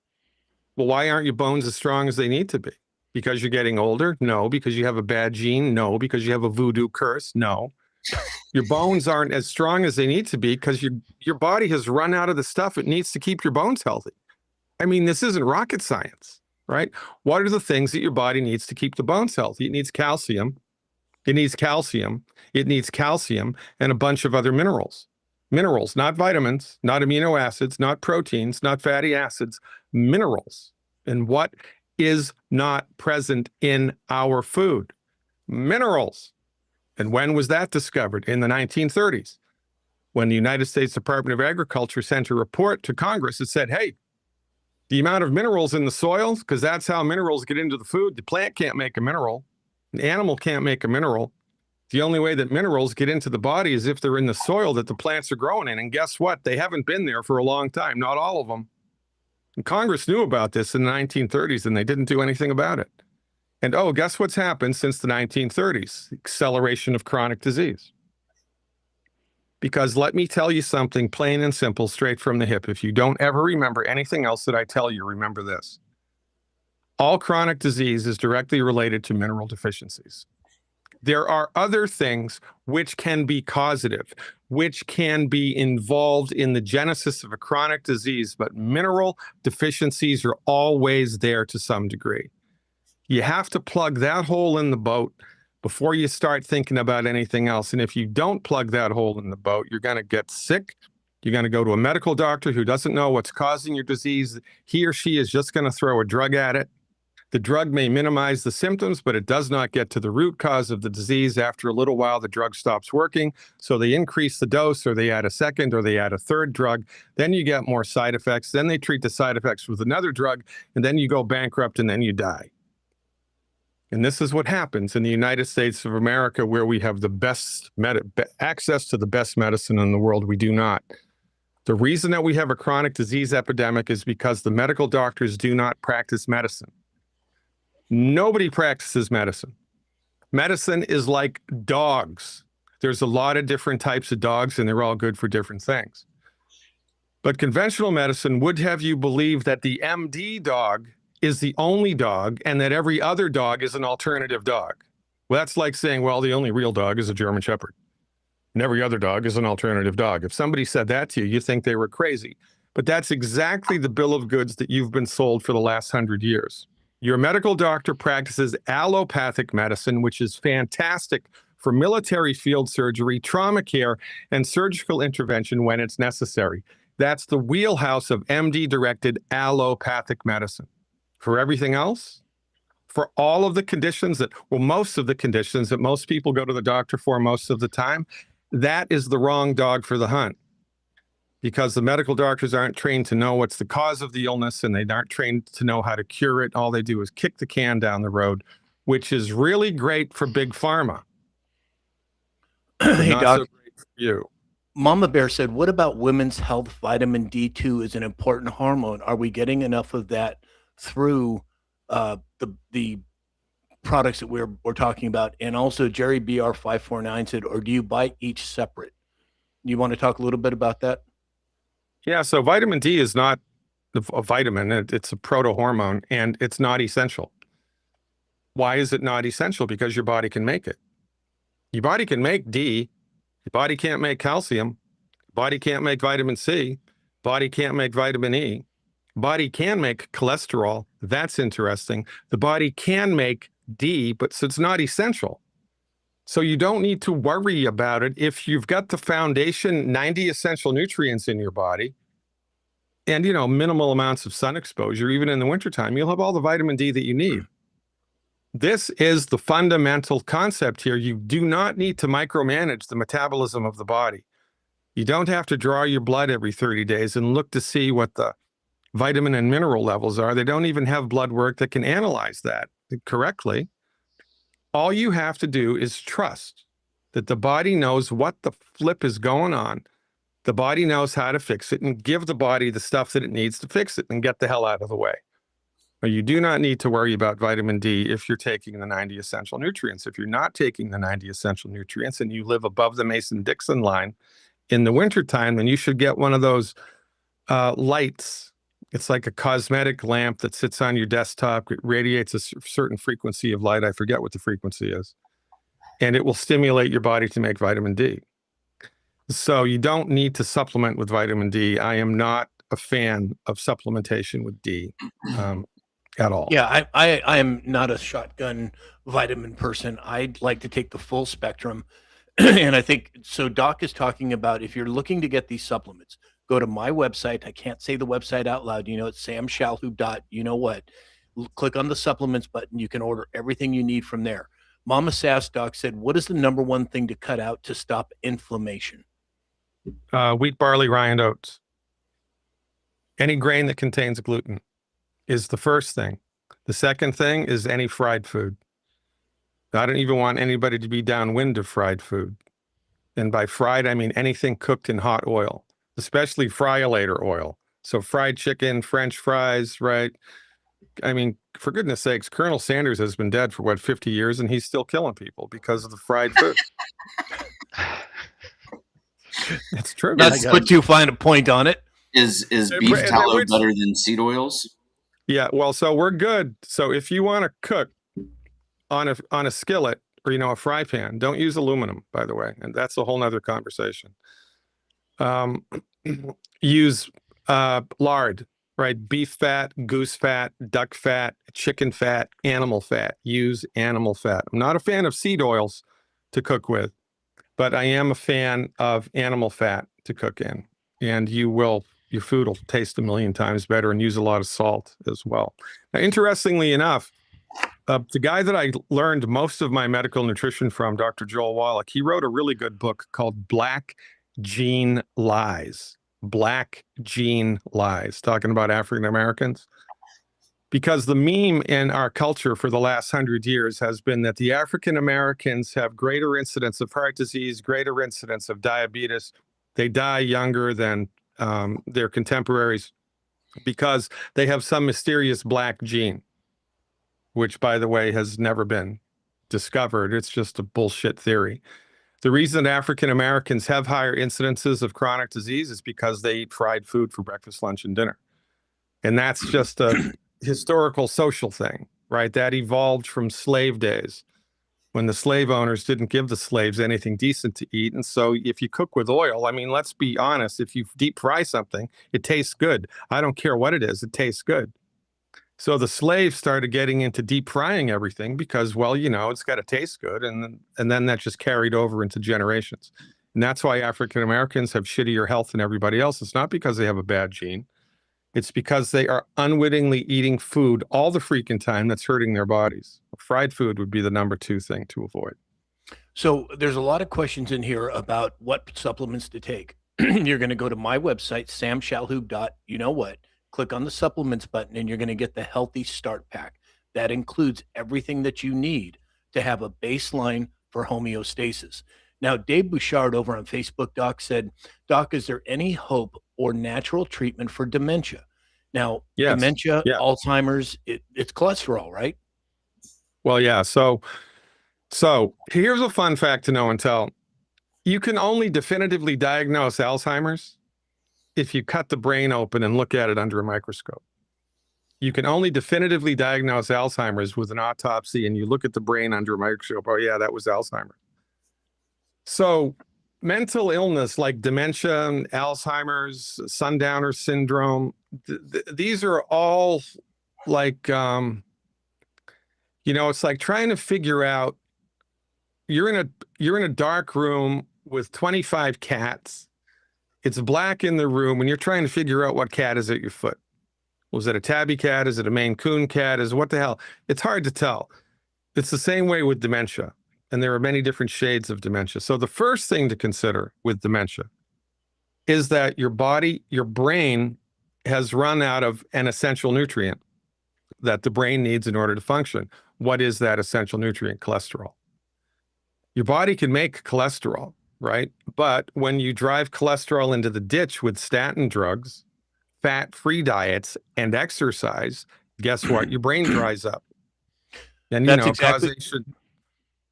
Well, why aren't your bones as strong as they need to be? Because you're getting older? No. Because you have a bad gene? No. Because you have a voodoo curse? No. Your bones aren't as strong as they need to be because your body has run out of the stuff it needs to keep your bones healthy. I mean, this isn't rocket science, right? What are the things that your body needs to keep the bones healthy? It needs calcium. It needs calcium. It needs calcium and a bunch of other minerals. Minerals, not vitamins, not amino acids, not proteins, not fatty acids, minerals. And what is not present in our food? Minerals. And when was that discovered? In the 1930s, when the United States Department of Agriculture sent a report to Congress that said, hey, the amount of minerals in the soil, because that's how minerals get into the food. The plant can't make a mineral. An animal can't make a mineral. The only way that minerals get into the body is if they're in the soil that the plants are growing in. And guess what? They haven't been there for a long time, not all of them. And Congress knew about this in the 1930s, and they didn't do anything about it. And guess what's happened since the 1930s? Acceleration of chronic disease. Because let me tell you something plain and simple, straight from the hip. If you don't ever remember anything else that I tell you, remember this. All chronic disease is directly related to mineral deficiencies. There are other things which can be causative, which can be involved in the genesis of a chronic disease, but mineral deficiencies are always there to some degree. You have to plug that hole in the boat before you start thinking about anything else. And if you don't plug that hole in the boat, you're going to get sick. You're going to go to a medical doctor who doesn't know what's causing your disease. He or she is just going to throw a drug at it. The drug may minimize the symptoms, but it does not get to the root cause of the disease. After a little while, the drug stops working. So they increase the dose, or they add a second, or they add a third drug. Then you get more side effects. Then they treat the side effects with another drug, and then you go bankrupt, and then you die. And this is what happens in the United States of America, where we have the best access to the best medicine in the world. We do not. The reason that we have a chronic disease epidemic is because the medical doctors do not practice medicine. Nobody practices medicine. Medicine is like dogs. There's a lot of different types of dogs, and they're all good for different things. But conventional medicine would have you believe that the MD dog is the only dog and that every other dog is an alternative dog. Well, that's like saying, well, the only real dog is a German Shepherd and every other dog is an alternative dog. If somebody said that to you, you think they were crazy. But that's exactly the bill of goods that you've been sold for the last 100 years. Your medical doctor practices allopathic medicine, which is fantastic for military field surgery, trauma care, and surgical intervention when it's necessary. That's the wheelhouse of MD-directed allopathic medicine. For everything else, for all of the conditions most of the conditions that most people go to the doctor for most of the time, that is the wrong dog for the hunt. Because the medical doctors aren't trained to know what's the cause of the illness, and they aren't trained to know how to cure it. All they do is kick the can down the road, which is really great for big pharma. Hey, not Doc. so great for you. Mama Bear said, what about women's health? Vitamin D2 is an important hormone. Are we getting enough of that through the products that we're talking about? And also Jerry BR549 said, or do you buy each separate? You want to talk a little bit about that? Yeah, so vitamin D is not a vitamin. It's a protohormone, and it's not essential. Why is it not essential? Because your body can make it. Your body can make D. Your body can't make calcium. Your body can't make vitamin C. Body can't make vitamin E. Body can make cholesterol. That's interesting. The body can make D, but it's not essential. So you don't need to worry about it if you've got the foundation 90 essential nutrients in your body and, minimal amounts of sun exposure, even in the wintertime, you'll have all the vitamin D that you need. This is the fundamental concept here. You do not need to micromanage the metabolism of the body. You don't have to draw your blood every 30 days and look to see what the vitamin and mineral levels are. They don't even have blood work that can analyze that correctly. All you have to do is trust that the body knows what the flip is going on. The body knows how to fix it, and give the body the stuff that it needs to fix it and get the hell out of the way. But you do not need to worry about vitamin D if you're taking the 90 essential nutrients. If you're not taking the 90 essential nutrients and you live above the Mason-Dixon line in the wintertime, then you should get one of those lights. It's like a cosmetic lamp that sits on your desktop. It radiates a certain frequency of light. I forget what the frequency is. And it will stimulate your body to make vitamin D. So you don't need to supplement with vitamin D. I am not a fan of supplementation with D at all. Yeah, I am not a shotgun vitamin person. I'd like to take the full spectrum. And I think, so Doc is talking about, if you're looking to get these supplements, go to my website. I can't say the website out loud. It's samshalhoub. Click on the supplements button. You can order everything you need from there. Mama Sass Doc said, what is the number one thing to cut out to stop inflammation? Wheat, barley, rye, and oats. Any grain that contains gluten is the first thing. The second thing is any fried food. I don't even want anybody to be downwind of fried food. And by fried, I mean anything cooked in hot oil, especially fryolator oil. So fried chicken, French fries, right? I mean, for goodness sakes, Colonel Sanders has been dead for 50 years, and he's still killing people because of the fried food. It's true. That's put too fine a point on it. Is beef tallow better than seed oils? Yeah, well, so we're good. So if you want to cook on a skillet or a fry pan, don't use aluminum, by the way, and that's a whole nother conversation. Use lard, right? Beef fat, goose fat, duck fat, chicken fat, animal fat. Use animal fat. I'm not a fan of seed oils to cook with, but I am a fan of animal fat to cook in, and your food will taste a million times better, and use a lot of salt as well. Now, interestingly enough, the guy that I learned most of my medical nutrition from, Dr. Joel Wallach, he wrote a really good book called Black Gene Lies. Black Gene Lies, talking about African Americans. Because the meme in our culture for the last 100 years has been that the African Americans have greater incidence of heart disease, greater incidence of diabetes. They die younger than their contemporaries because they have some mysterious black gene, which, by the way, has never been discovered. It's just a bullshit theory. The reason African Americans have higher incidences of chronic disease is because they eat fried food for breakfast, lunch, and dinner. And that's just a historical social thing, right? That evolved from slave days when the slave owners didn't give the slaves anything decent to eat. And so if you cook with oil, I mean, let's be honest, if you deep fry something, it tastes good. I don't care what it is, it tastes good. So the slaves started getting into deep frying everything because, well, it's got to taste good. And then that just carried over into generations. And that's why African Americans have shittier health than everybody else. It's not because they have a bad gene. It's because they are unwittingly eating food all the freaking time that's hurting their bodies. Fried food would be the number 2 thing to avoid. So there's a lot of questions in here about what supplements to take. You're going to go to my website, samshalhoub. Click on the supplements button, and you're going to get the Healthy Start Pack. That includes everything that you need to have a baseline for homeostasis. Now, Dave Bouchard over on Facebook, Doc, said, Doc, is there any hope or natural treatment for dementia? Now, yes. Dementia, Alzheimer's, it's cholesterol, right? Well, yeah. So here's a fun fact to know and tell. You can only definitively diagnose Alzheimer's if you cut the brain open and look at it under a microscope. You can only definitively diagnose Alzheimer's with an autopsy, and you look at the brain under a microscope. Oh, yeah, that was Alzheimer's. So mental illness like dementia, Alzheimer's, sundowner syndrome, these are all like, It's like trying to figure out, you're in a dark room with 25 cats. It's black in the room and you're trying to figure out what cat is at your foot. Was it a tabby cat? Is it a Maine Coon cat? What the hell? It's hard to tell. It's the same way with dementia. And there are many different shades of dementia. So the first thing to consider with dementia is that your brain has run out of an essential nutrient that the brain needs in order to function. What is that essential nutrient? Cholesterol. Your body can make cholesterol, right? But when you drive cholesterol into the ditch with statin drugs, fat-free diets, and exercise, guess what? Your brain dries up. And That's exactly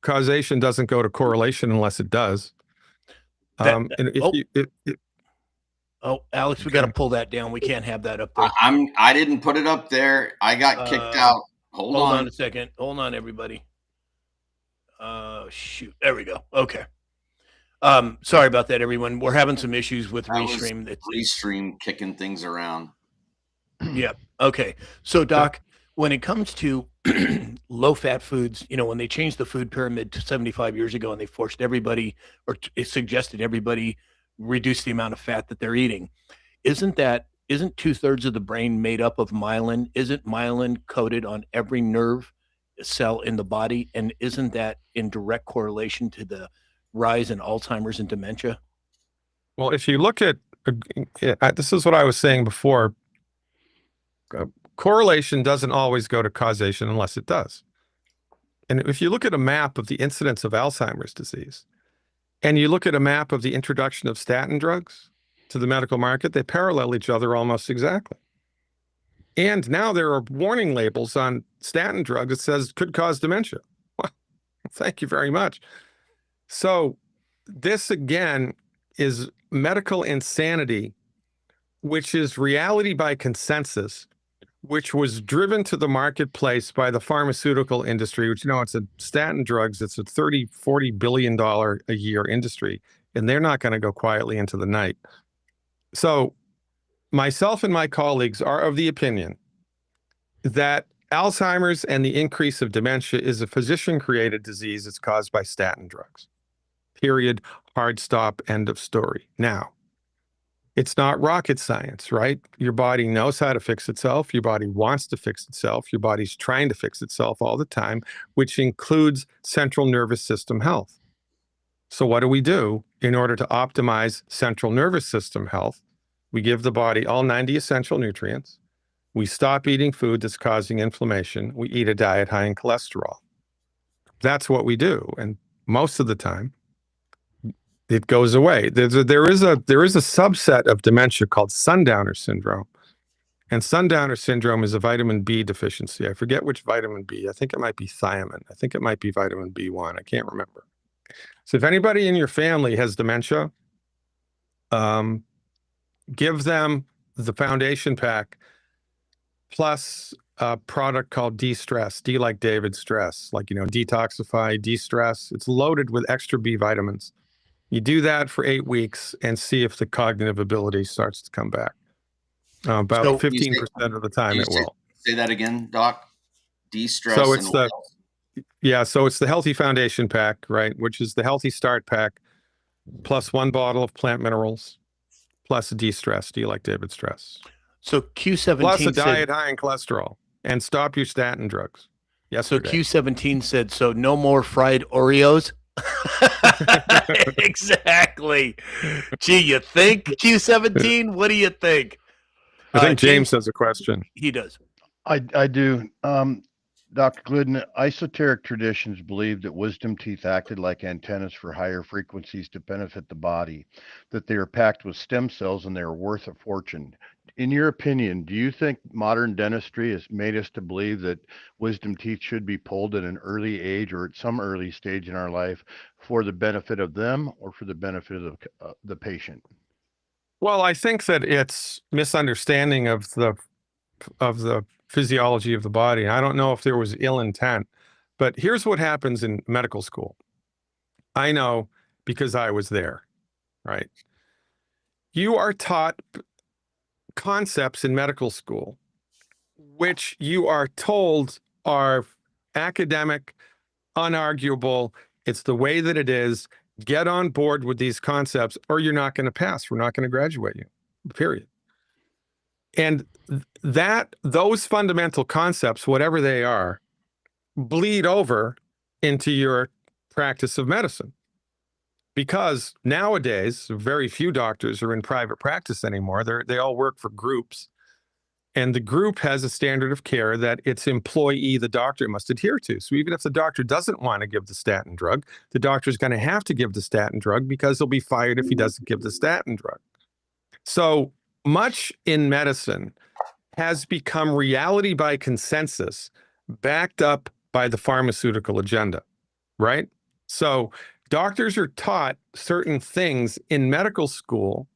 causation doesn't go to correlation unless it does. that. And if Alex, we got to pull that down. We can't have that up there. I didn't put it up there. I got kicked out. Hold on a second. Hold on, everybody. Shoot. There we go. Okay. Sorry about that, everyone. We're having some issues with Restream. Restream kicking things around. Yeah. Okay. So, Doc, when it comes to low-fat foods, when they changed the food pyramid 75 years ago and they forced everybody, or it suggested everybody reduce the amount of fat that they're eating, isn't 2/3 of the brain made up of myelin? Isn't myelin coated on every nerve cell in the body? And isn't that in direct correlation to the rise in Alzheimer's and dementia? Well, if you look at, this is what I was saying before, correlation doesn't always go to causation unless it does. And if you look at a map of the incidence of Alzheimer's disease, and you look at a map of the introduction of statin drugs to the medical market, they parallel each other almost exactly. And now there are warning labels on statin drugs that says could cause dementia. Well, thank you very much. So this, again, is medical insanity, which is reality by consensus, which was driven to the marketplace by the pharmaceutical industry, which, it's a statin drugs. It's a $30-40 billion a year industry, and they're not going to go quietly into the night. So myself and my colleagues are of the opinion that Alzheimer's and the increase of dementia is a physician-created disease. It's caused by statin drugs. Period. Hard stop. End of story. Now, it's not rocket science, right? Your body knows how to fix itself. Your body wants to fix itself. Your body's trying to fix itself all the time, which includes central nervous system health. So what do we do in order to optimize central nervous system health? We give the body all 90 essential nutrients. We stop eating food that's causing inflammation. We eat a diet high in cholesterol. That's what we do. And most of the time, it goes away. There is a subset of dementia called sundowner syndrome. And sundowner syndrome is a vitamin B deficiency. I forget which vitamin B. I think it might be thiamine. I think it might be vitamin B1. I can't remember. So if anybody in your family has dementia, give them the foundation pack plus a product called de-stress, D like David stress, like, detoxify, de-stress. It's loaded with extra B vitamins. You do that for 8 weeks and see if the cognitive ability starts to come back. About 15% of the time it will. Say that again, Doc. De-stress. So it's so it's the Healthy Foundation Pack, right? Which is the Healthy Start Pack, plus 1 bottle of plant minerals, plus de-stress, D like David stress. So Q17 plus a diet high in cholesterol, and stop your statin drugs. Yesterday. So Q17 said, so no more fried Oreos. Exactly. Gee, you think, Q17? What do you think? I think James has a question. He does. I do. Dr. Glidden, esoteric traditions believe that wisdom teeth acted like antennas for higher frequencies to benefit the body, that they are packed with stem cells and they are worth a fortune. In your opinion, do you think modern dentistry has made us to believe that wisdom teeth should be pulled at an early age or at some early stage in our life for the benefit of them or for the benefit of the patient? Well, I think that it's misunderstanding of the physiology of the body. I don't know if there was ill intent, but here's what happens in medical school. I know because I was there, right? You are taught concepts in medical school, which you are told are academic, unarguable. It's the way that it is. Get on board with these concepts or you're not going to pass. We're not going to graduate you, period. And those fundamental concepts, whatever they are, bleed over into your practice of medicine. Because nowadays, very few doctors are in private practice anymore. They all work for groups. And the group has a standard of care that its employee, the doctor, must adhere to. So even if the doctor doesn't want to give the statin drug, the doctor is going to have to give the statin drug because he'll be fired if he doesn't give the statin drug. So much in medicine has become reality by consensus, backed up by the pharmaceutical agenda, right? So doctors are taught certain things in medical school,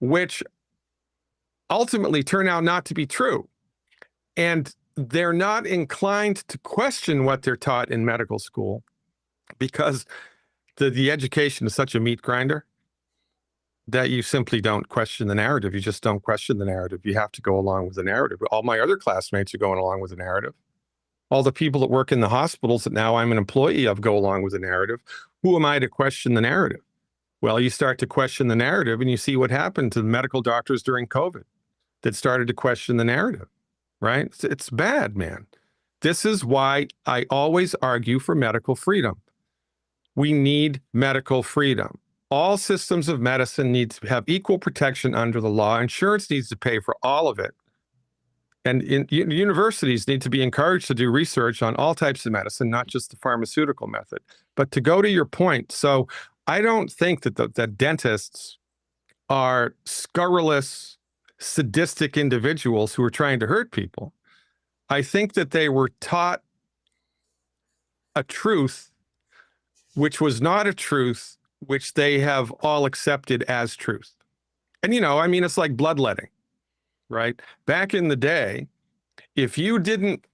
which ultimately turn out not to be true. And they're not inclined to question what they're taught in medical school because the education is such a meat grinder that you simply don't question the narrative. You just don't question the narrative. You have to go along with the narrative. All my other classmates are going along with the narrative. All the people that work in the hospitals that now I'm an employee of go along with the narrative. Who am I to question the narrative? Well, you start to question the narrative and you see what happened to the medical doctors during COVID that started to question the narrative, right? It's bad, man. This is why I always argue for medical freedom. We need medical freedom. All systems of medicine need to have equal protection under the law. Insurance needs to pay for all of it. And universities need to be encouraged to do research on all types of medicine, not just the pharmaceutical method. But to go to your point, so I don't think that dentists are scurrilous, sadistic individuals who are trying to hurt people. I think that they were taught a truth which was not a truth, which they have all accepted as truth. And, I mean, it's like bloodletting, right? Back in the day, if you didn't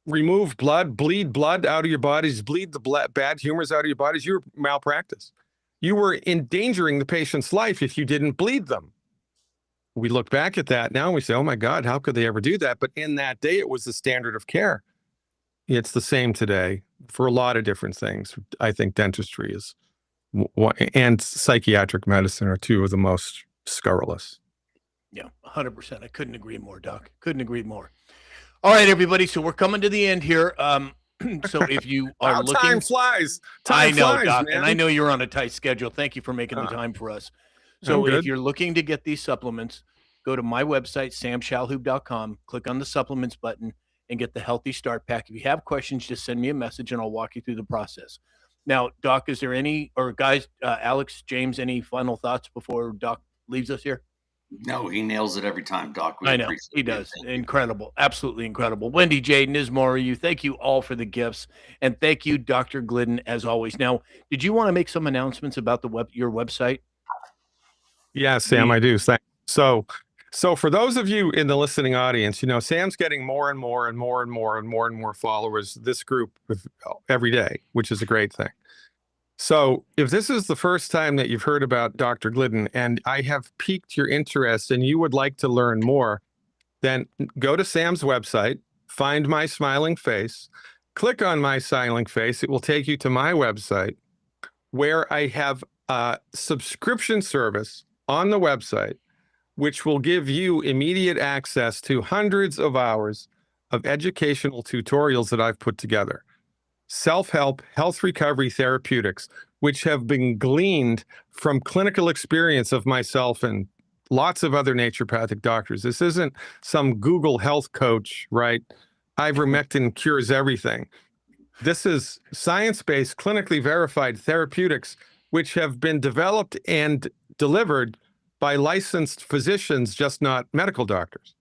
remove blood, bleed blood out of your bodies, bleed the bad humors out of your bodies, you were malpractice. You were endangering the patient's life if you didn't bleed them. We look back at that now and we say, oh my God, how could they ever do that? But in that day, it was the standard of care. It's the same today for a lot of different things. I think dentistry is and psychiatric medicine are two of the most scurrilous. Yeah, 100%. I couldn't agree more, Doc. Couldn't agree more. All right, everybody. So we're coming to the end here. So if you are looking, time flies. I know, flies, Doc, man. and I know you're on a tight schedule. Thank you for making the time for us. So if you're looking to get these supplements, go to my website, samshalhoub.com, click on the supplements button, and get the Healthy Start Pack. If you have questions, just send me a message, and I'll walk you through the process. Now, Doc, is there any, or guys, Alex, James, any final thoughts before Doc leaves us here? No, he nails it every time, Doc. I know he does. Incredible. Absolutely incredible. Wendy, Jaden, Ismore, you. Thank you all for the gifts. And thank you, Dr. Glidden, as always. Now, did you want to make some announcements about your website? Yeah, Sam, I do. So for those of you in the listening audience, Sam's getting more and more and more and more and more and more followers, this group with every day, which is a great thing. So if this is the first time that you've heard about Dr. Glidden and I have piqued your interest and you would like to learn more, then go to Sam's website, find my smiling face, click on my smiling face. It will take you to my website where I have a subscription service on the website, which will give you immediate access to hundreds of hours of educational tutorials that I've put together. Self-help, health recovery therapeutics, which have been gleaned from clinical experience of myself and lots of other naturopathic doctors. This isn't some Google health coach, right? Ivermectin cures everything. This is science-based, clinically verified therapeutics, which have been developed and delivered by licensed physicians, just not medical doctors.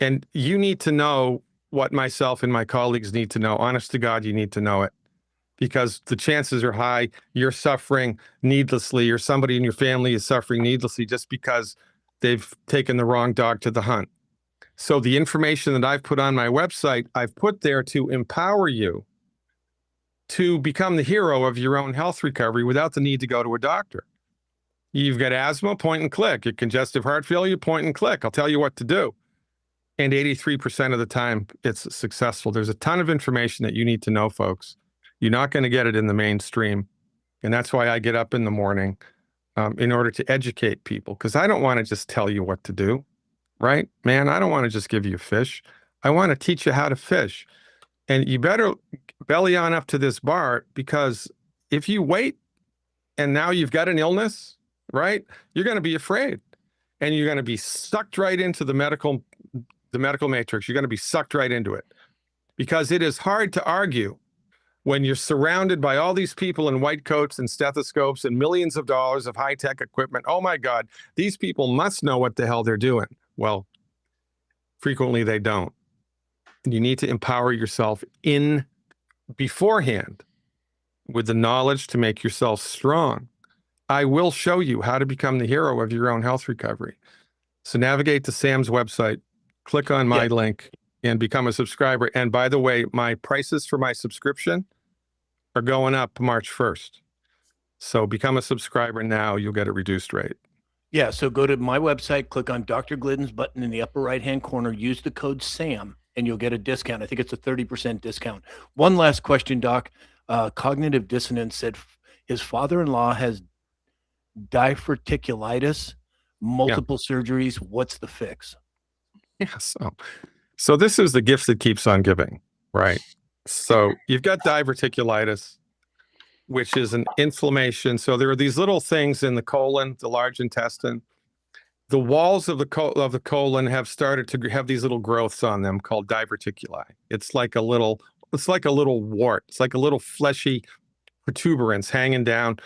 And you need to know what myself and my colleagues need to know. Honest to God, you need to know it because the chances are high you're suffering needlessly or somebody in your family is suffering needlessly just because they've taken the wrong dog to the hunt. So the information that I've put on my website, I've put there to empower you to become the hero of your own health recovery without the need to go to a doctor. You've got asthma, point and click. Your congestive heart failure, point and click. I'll tell you what to do. And 83% of the time, it's successful. There's a ton of information that you need to know, folks. You're not going to get it in the mainstream. And that's why I get up in the morning in order to educate people, because I don't want to just tell you what to do, right? Man, I don't want to just give you fish. I want to teach you how to fish. And you better belly on up to this bar, because if you wait and now you've got an illness, right, you're going to be afraid. And you're going to be sucked right into the medical matrix. You're going to be sucked right into it, because it is hard to argue when you're surrounded by all these people in white coats and stethoscopes and millions of dollars of high-tech equipment. Oh my God, these people must know what the hell they're doing. Well, frequently they don't. You need to empower yourself in beforehand with the knowledge to make yourself strong. I will show you how to become the hero of your own health recovery. So navigate to Sam's website, click on my link, and become a subscriber. And by the way, my prices for my subscription are going up March 1st. So become a subscriber now. You'll get a reduced rate. Yeah, so go to my website, click on Dr. Glidden's button in the upper right-hand corner, use the code SAM, and you'll get a discount. I think it's a 30% discount. One last question, Doc. Cognitive Dissonance said his father-in-law has diverticulitis, multiple surgeries. What's the fix? Yeah, so this is the gift that keeps on giving, right? So you've got diverticulitis, which is an inflammation. So there are these little things in the colon, the large intestine. The walls of the colon have started to have these little growths on them called diverticuli. It's like a little wart. It's like a little fleshy protuberance hanging down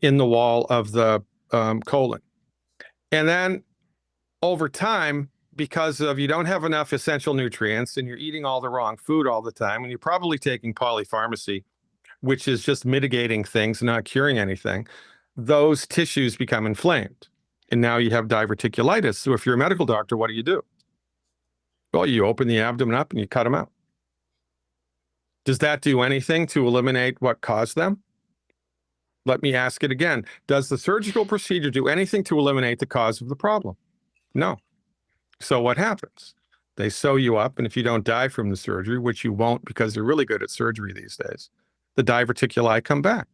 in the wall of the colon. And then over time, because of you don't have enough essential nutrients and you're eating all the wrong food all the time, and you're probably taking polypharmacy, which is just mitigating things, not curing anything, those tissues become inflamed. And now you have diverticulitis. So if you're a medical doctor, what do? Well, you open the abdomen up and you cut them out. Does that do anything to eliminate what caused them? Let me ask it again. Does the surgical procedure do anything to eliminate the cause of the problem? No. So what happens? They sew you up, and if you don't die from the surgery, which you won't because they're really good at surgery these days, the diverticuli come back.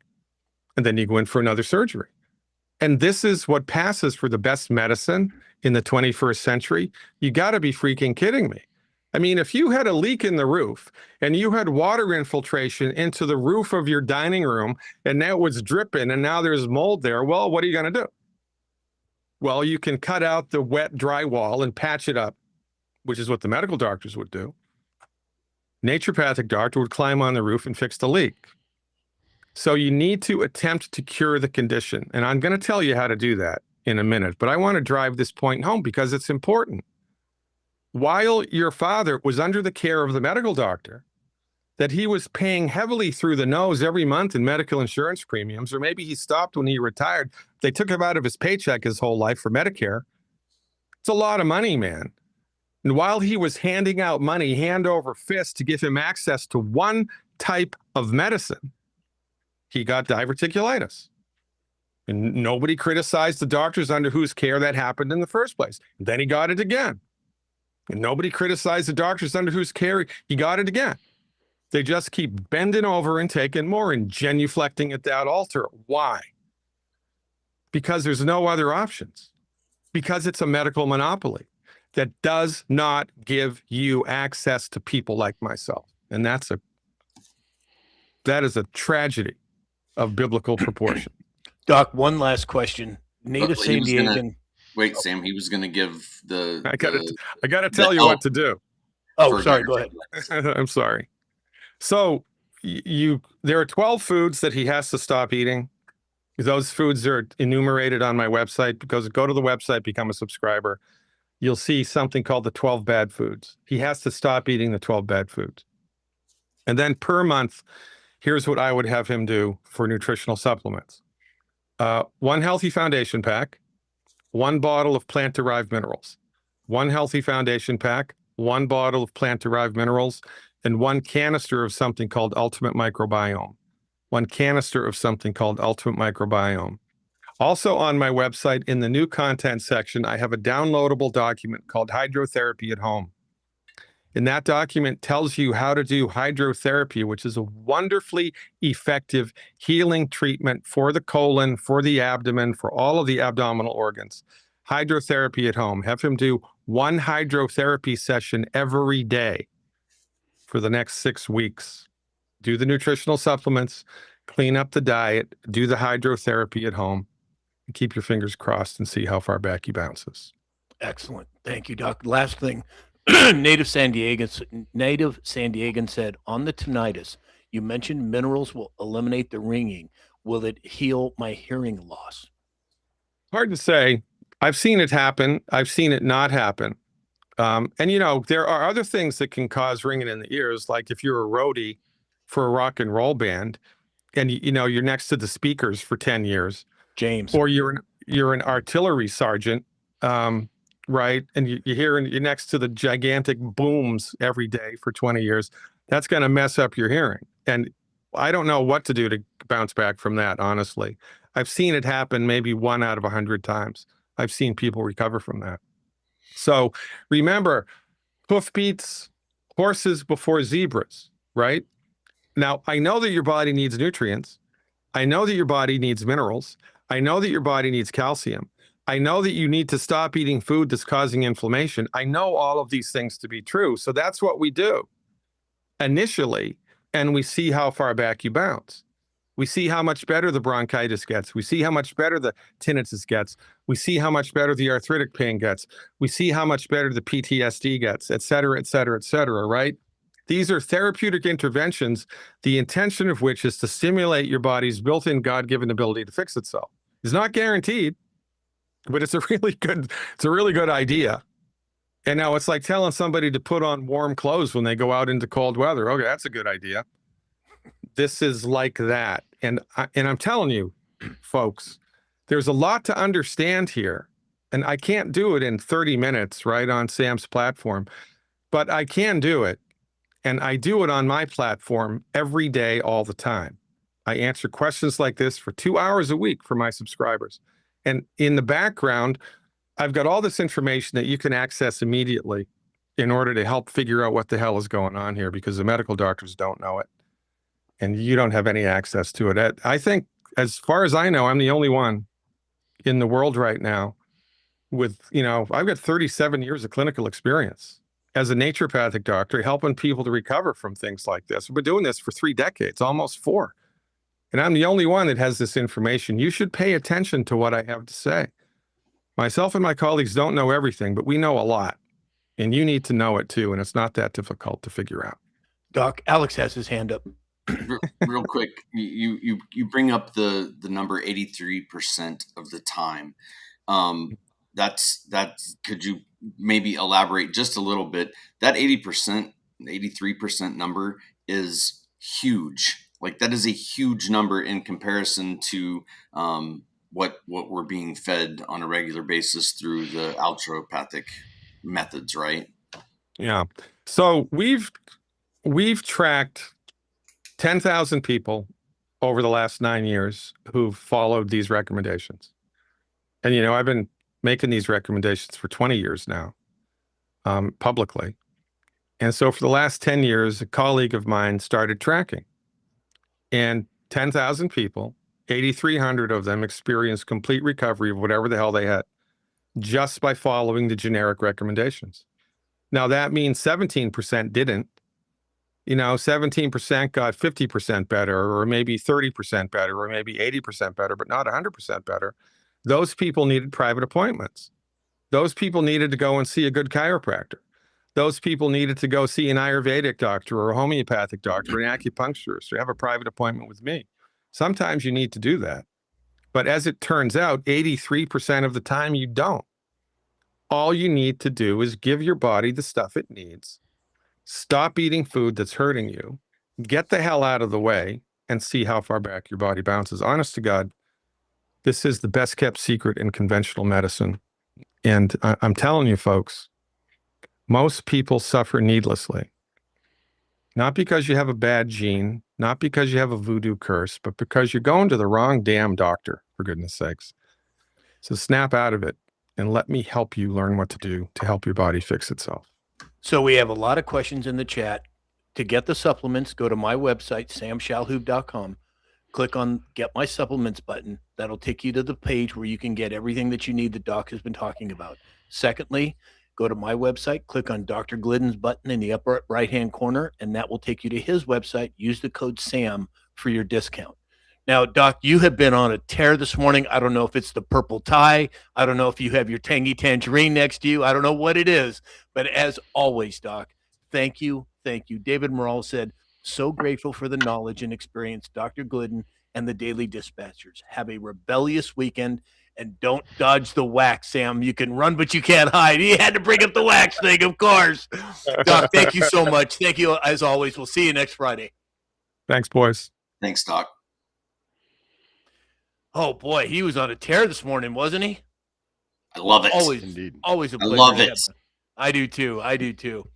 And then you go in for another surgery. And this is what passes for the best medicine in the 21st century. You got to be freaking kidding me. I mean, if you had a leak in the roof and you had water infiltration into the roof of your dining room and now it was dripping and now there's mold there, well, what are you going to do? Well, you can cut out the wet drywall and patch it up, which is what the medical doctors would do. Naturopathic doctor would climb on the roof and fix the leak. So you need to attempt to cure the condition. And I'm going to tell you how to do that in a minute, but I want to drive this point home because it's important. While your father was under the care of the medical doctor, that he was paying heavily through the nose every month in medical insurance premiums, or maybe he stopped when he retired. They took him out of his paycheck his whole life for Medicare. It's a lot of money, man. And while he was handing out money hand over fist to give him access to one type of medicine, he got diverticulitis. And nobody criticized the doctors under whose care that happened in the first place. And then he got it again. And nobody criticized the doctors under whose care he got it again. They just keep bending over and taking more and genuflecting at that altar. Why? Because there's no other options. Because it's a medical monopoly that does not give you access to people like myself. And that is a tragedy of biblical proportion. Doc, one last question. Native San Diego. Wait, Sam, he was going to give the... I got to tell you what to do. Oh, sorry, go ahead. I'm sorry. So there are 12 foods that he has to stop eating. Those foods are enumerated on my website, because go to the website, become a subscriber. You'll see something called the 12 bad foods. He has to stop eating the 12 bad foods. And then per month, here's what I would have him do for nutritional supplements. 1 healthy foundation pack, 1 bottle of plant-derived minerals, 1 healthy foundation pack, 1 bottle of plant-derived minerals, and 1 canister of something called Ultimate Microbiome. 1 canister of something called Ultimate Microbiome. Also on my website, in the new content section, I have a downloadable document called Hydrotherapy at Home. And that document tells you how to do hydrotherapy, which is a wonderfully effective healing treatment for the colon, for the abdomen, for all of the abdominal organs. Hydrotherapy at home. Have him do one hydrotherapy session every day for the next 6 weeks. Do the nutritional supplements, clean up the diet, do the hydrotherapy at home, and keep your fingers crossed and see how far back he bounces. Excellent. Thank you, Doc. Last thing, native San Diegan said on the tinnitus, you mentioned minerals will eliminate the ringing. Will it heal my hearing loss? Hard to say. I've seen it happen. I've seen it not happen. And you know, there are other things that can cause ringing in the ears, like if you're a roadie for a rock and roll band, and you know you're next to the speakers for 10 years, James. or you're an artillery sergeant, right? And you're next to the gigantic booms every day for 20 years. That's going to mess up your hearing. And I don't know what to do to bounce back from that, honestly. I've seen it happen maybe 1 out of 100 times. I've seen people recover from that. So remember, hoofbeats, horses before zebras, right? Now, I know that your body needs nutrients. I know that your body needs minerals. I know that your body needs calcium. I know that you need to stop eating food that's causing inflammation. I know all of these things to be true. So that's what we do initially, and we see how far back you bounce. We see how much better the bronchitis gets. We see how much better the tinnitus gets. We see how much better the arthritic pain gets. We see how much better the PTSD gets, et cetera, et cetera, et cetera, right? These are therapeutic interventions, the intention of which is to stimulate your body's built-in God-given ability to fix itself. It's not guaranteed, but it's a really good idea. And now it's like telling somebody to put on warm clothes when they go out into cold weather. Okay, that's a good idea. This is like that. And I'm telling you, folks, there's a lot to understand here. And I can't do it in 30 minutes, right, on Sam's platform, but I can do it. And I do it on my platform every day, all the time. I answer questions like this for 2 hours a week for my subscribers. And in the background, I've got all this information that you can access immediately in order to help figure out what the hell is going on here, because the medical doctors don't know it. And you don't have any access to it. I think, as far as I know, I'm the only one in the world right now with, you know, I've got 37 years of clinical experience as a naturopathic doctor, helping people to recover from things like this. We've been doing this for 3 decades, almost 4. And I'm the only one that has this information. You should pay attention to what I have to say. Myself and my colleagues don't know everything, but we know a lot. And you need to know it too. And it's not that difficult to figure out. Doc, Alex has his hand up. Real quick, you bring up the number 83% of the time. That's could you maybe elaborate just a little bit? That 80%, 83% number is huge. Like, that is a huge number in comparison to what we're being fed on a regular basis through the allopathic methods, right? Yeah. So we've tracked 10,000 people over the last 9 years who've followed these recommendations. And, you know, I've been making these recommendations for 20 years now, publicly. And so for the last 10 years, a colleague of mine started tracking. And 10,000 people, 8,300 of them experienced complete recovery of whatever the hell they had just by following the generic recommendations. Now, that means 17% didn't. You know, 17% got 50% better, or maybe 30% better, or maybe 80% better, but not 100% better. Those people needed private appointments. Those people needed to go and see a good chiropractor. Those people needed to go see an Ayurvedic doctor or a homeopathic doctor, an acupuncturist, or have a private appointment with me. Sometimes you need to do that. But as it turns out, 83% of the time you don't. All you need to do is give your body the stuff it needs. Stop eating food that's hurting you, get the hell out of the way, and see how far back your body bounces. Honest to God, this is the best kept secret in conventional medicine. And I'm telling you, folks, most people suffer needlessly. Not because you have a bad gene, not because you have a voodoo curse, but because you're going to the wrong damn doctor, for goodness sakes. So snap out of it and let me help you learn what to do to help your body fix itself. So we have a lot of questions in the chat. To get the supplements, go to my website, samshalhoub.com. Click on Get My Supplements button. That'll take you to the page where you can get everything that you need the doc has been talking about. Secondly, go to my website, click on Dr. Glidden's button in the upper right-hand corner, and that will take you to his website. Use the code SAM for your discount. Now, Doc, you have been on a tear this morning. I don't know if it's the purple tie. I don't know if you have your tangy tangerine next to you. I don't know what it is. But as always, Doc, thank you. Thank you. David Morrell said, so grateful for the knowledge and experience, Dr. Glidden and the Daily Dispatchers. Have a rebellious weekend and don't dodge the wax, Sam. You can run, but you can't hide. He had to bring up the wax thing, of course. Doc, thank you so much. Thank you, as always. We'll see you next Friday. Thanks, boys. Thanks, Doc. Oh, boy, he was on a tear this morning, wasn't he? I love it. Always, Indeed. always a pleasure. I love to it. have him. I do too.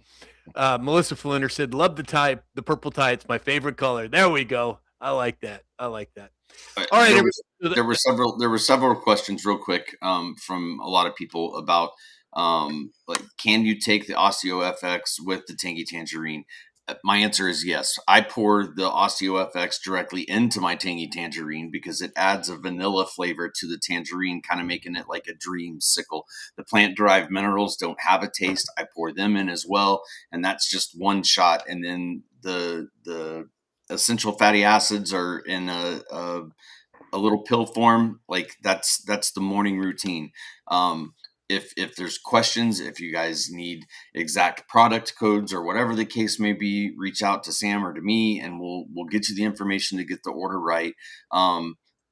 Melissa Flinter said, love the tie, the purple tie. It's my favorite color. There we go. I like that. All right. There were several questions real quick from a lot of people about like, can you take the OsteoFX with the Tangy Tangerine? My answer is yes. I pour the OsteoFX directly into my Tangy Tangerine because it adds a vanilla flavor to the tangerine, kind of making it like a dreamsicle. The plant-derived minerals don't have a taste. I pour them in as well, and that's just one shot. And then the essential fatty acids are in a little pill form. Like that's the morning routine. If there's questions, if you guys need exact product codes or whatever the case may be, reach out to Sam or to me, and we'll get you the information to get the order right.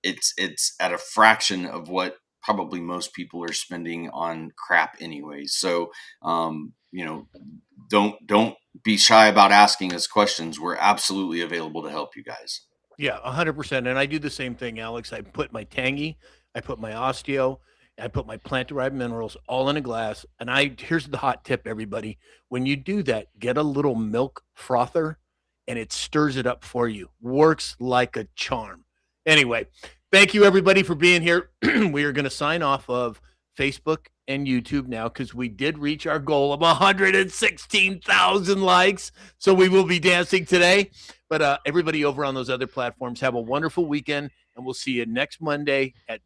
It's at a fraction of what probably most people are spending on crap anyway. So don't be shy about asking us questions. We're absolutely available to help you guys. Yeah, 100%. And I do the same thing, Alex. I put my Tangy, I put my Osteo, I put my plant-derived minerals all in a glass. And here's the hot tip, everybody. When you do that, get a little milk frother, and it stirs it up for you. Works like a charm. Anyway, thank you, everybody, for being here. We are going to sign off of Facebook and YouTube now because we did reach our goal of 116,000 likes. So we will be dancing today. But everybody over on those other platforms, have a wonderful weekend, and we'll see you next Monday at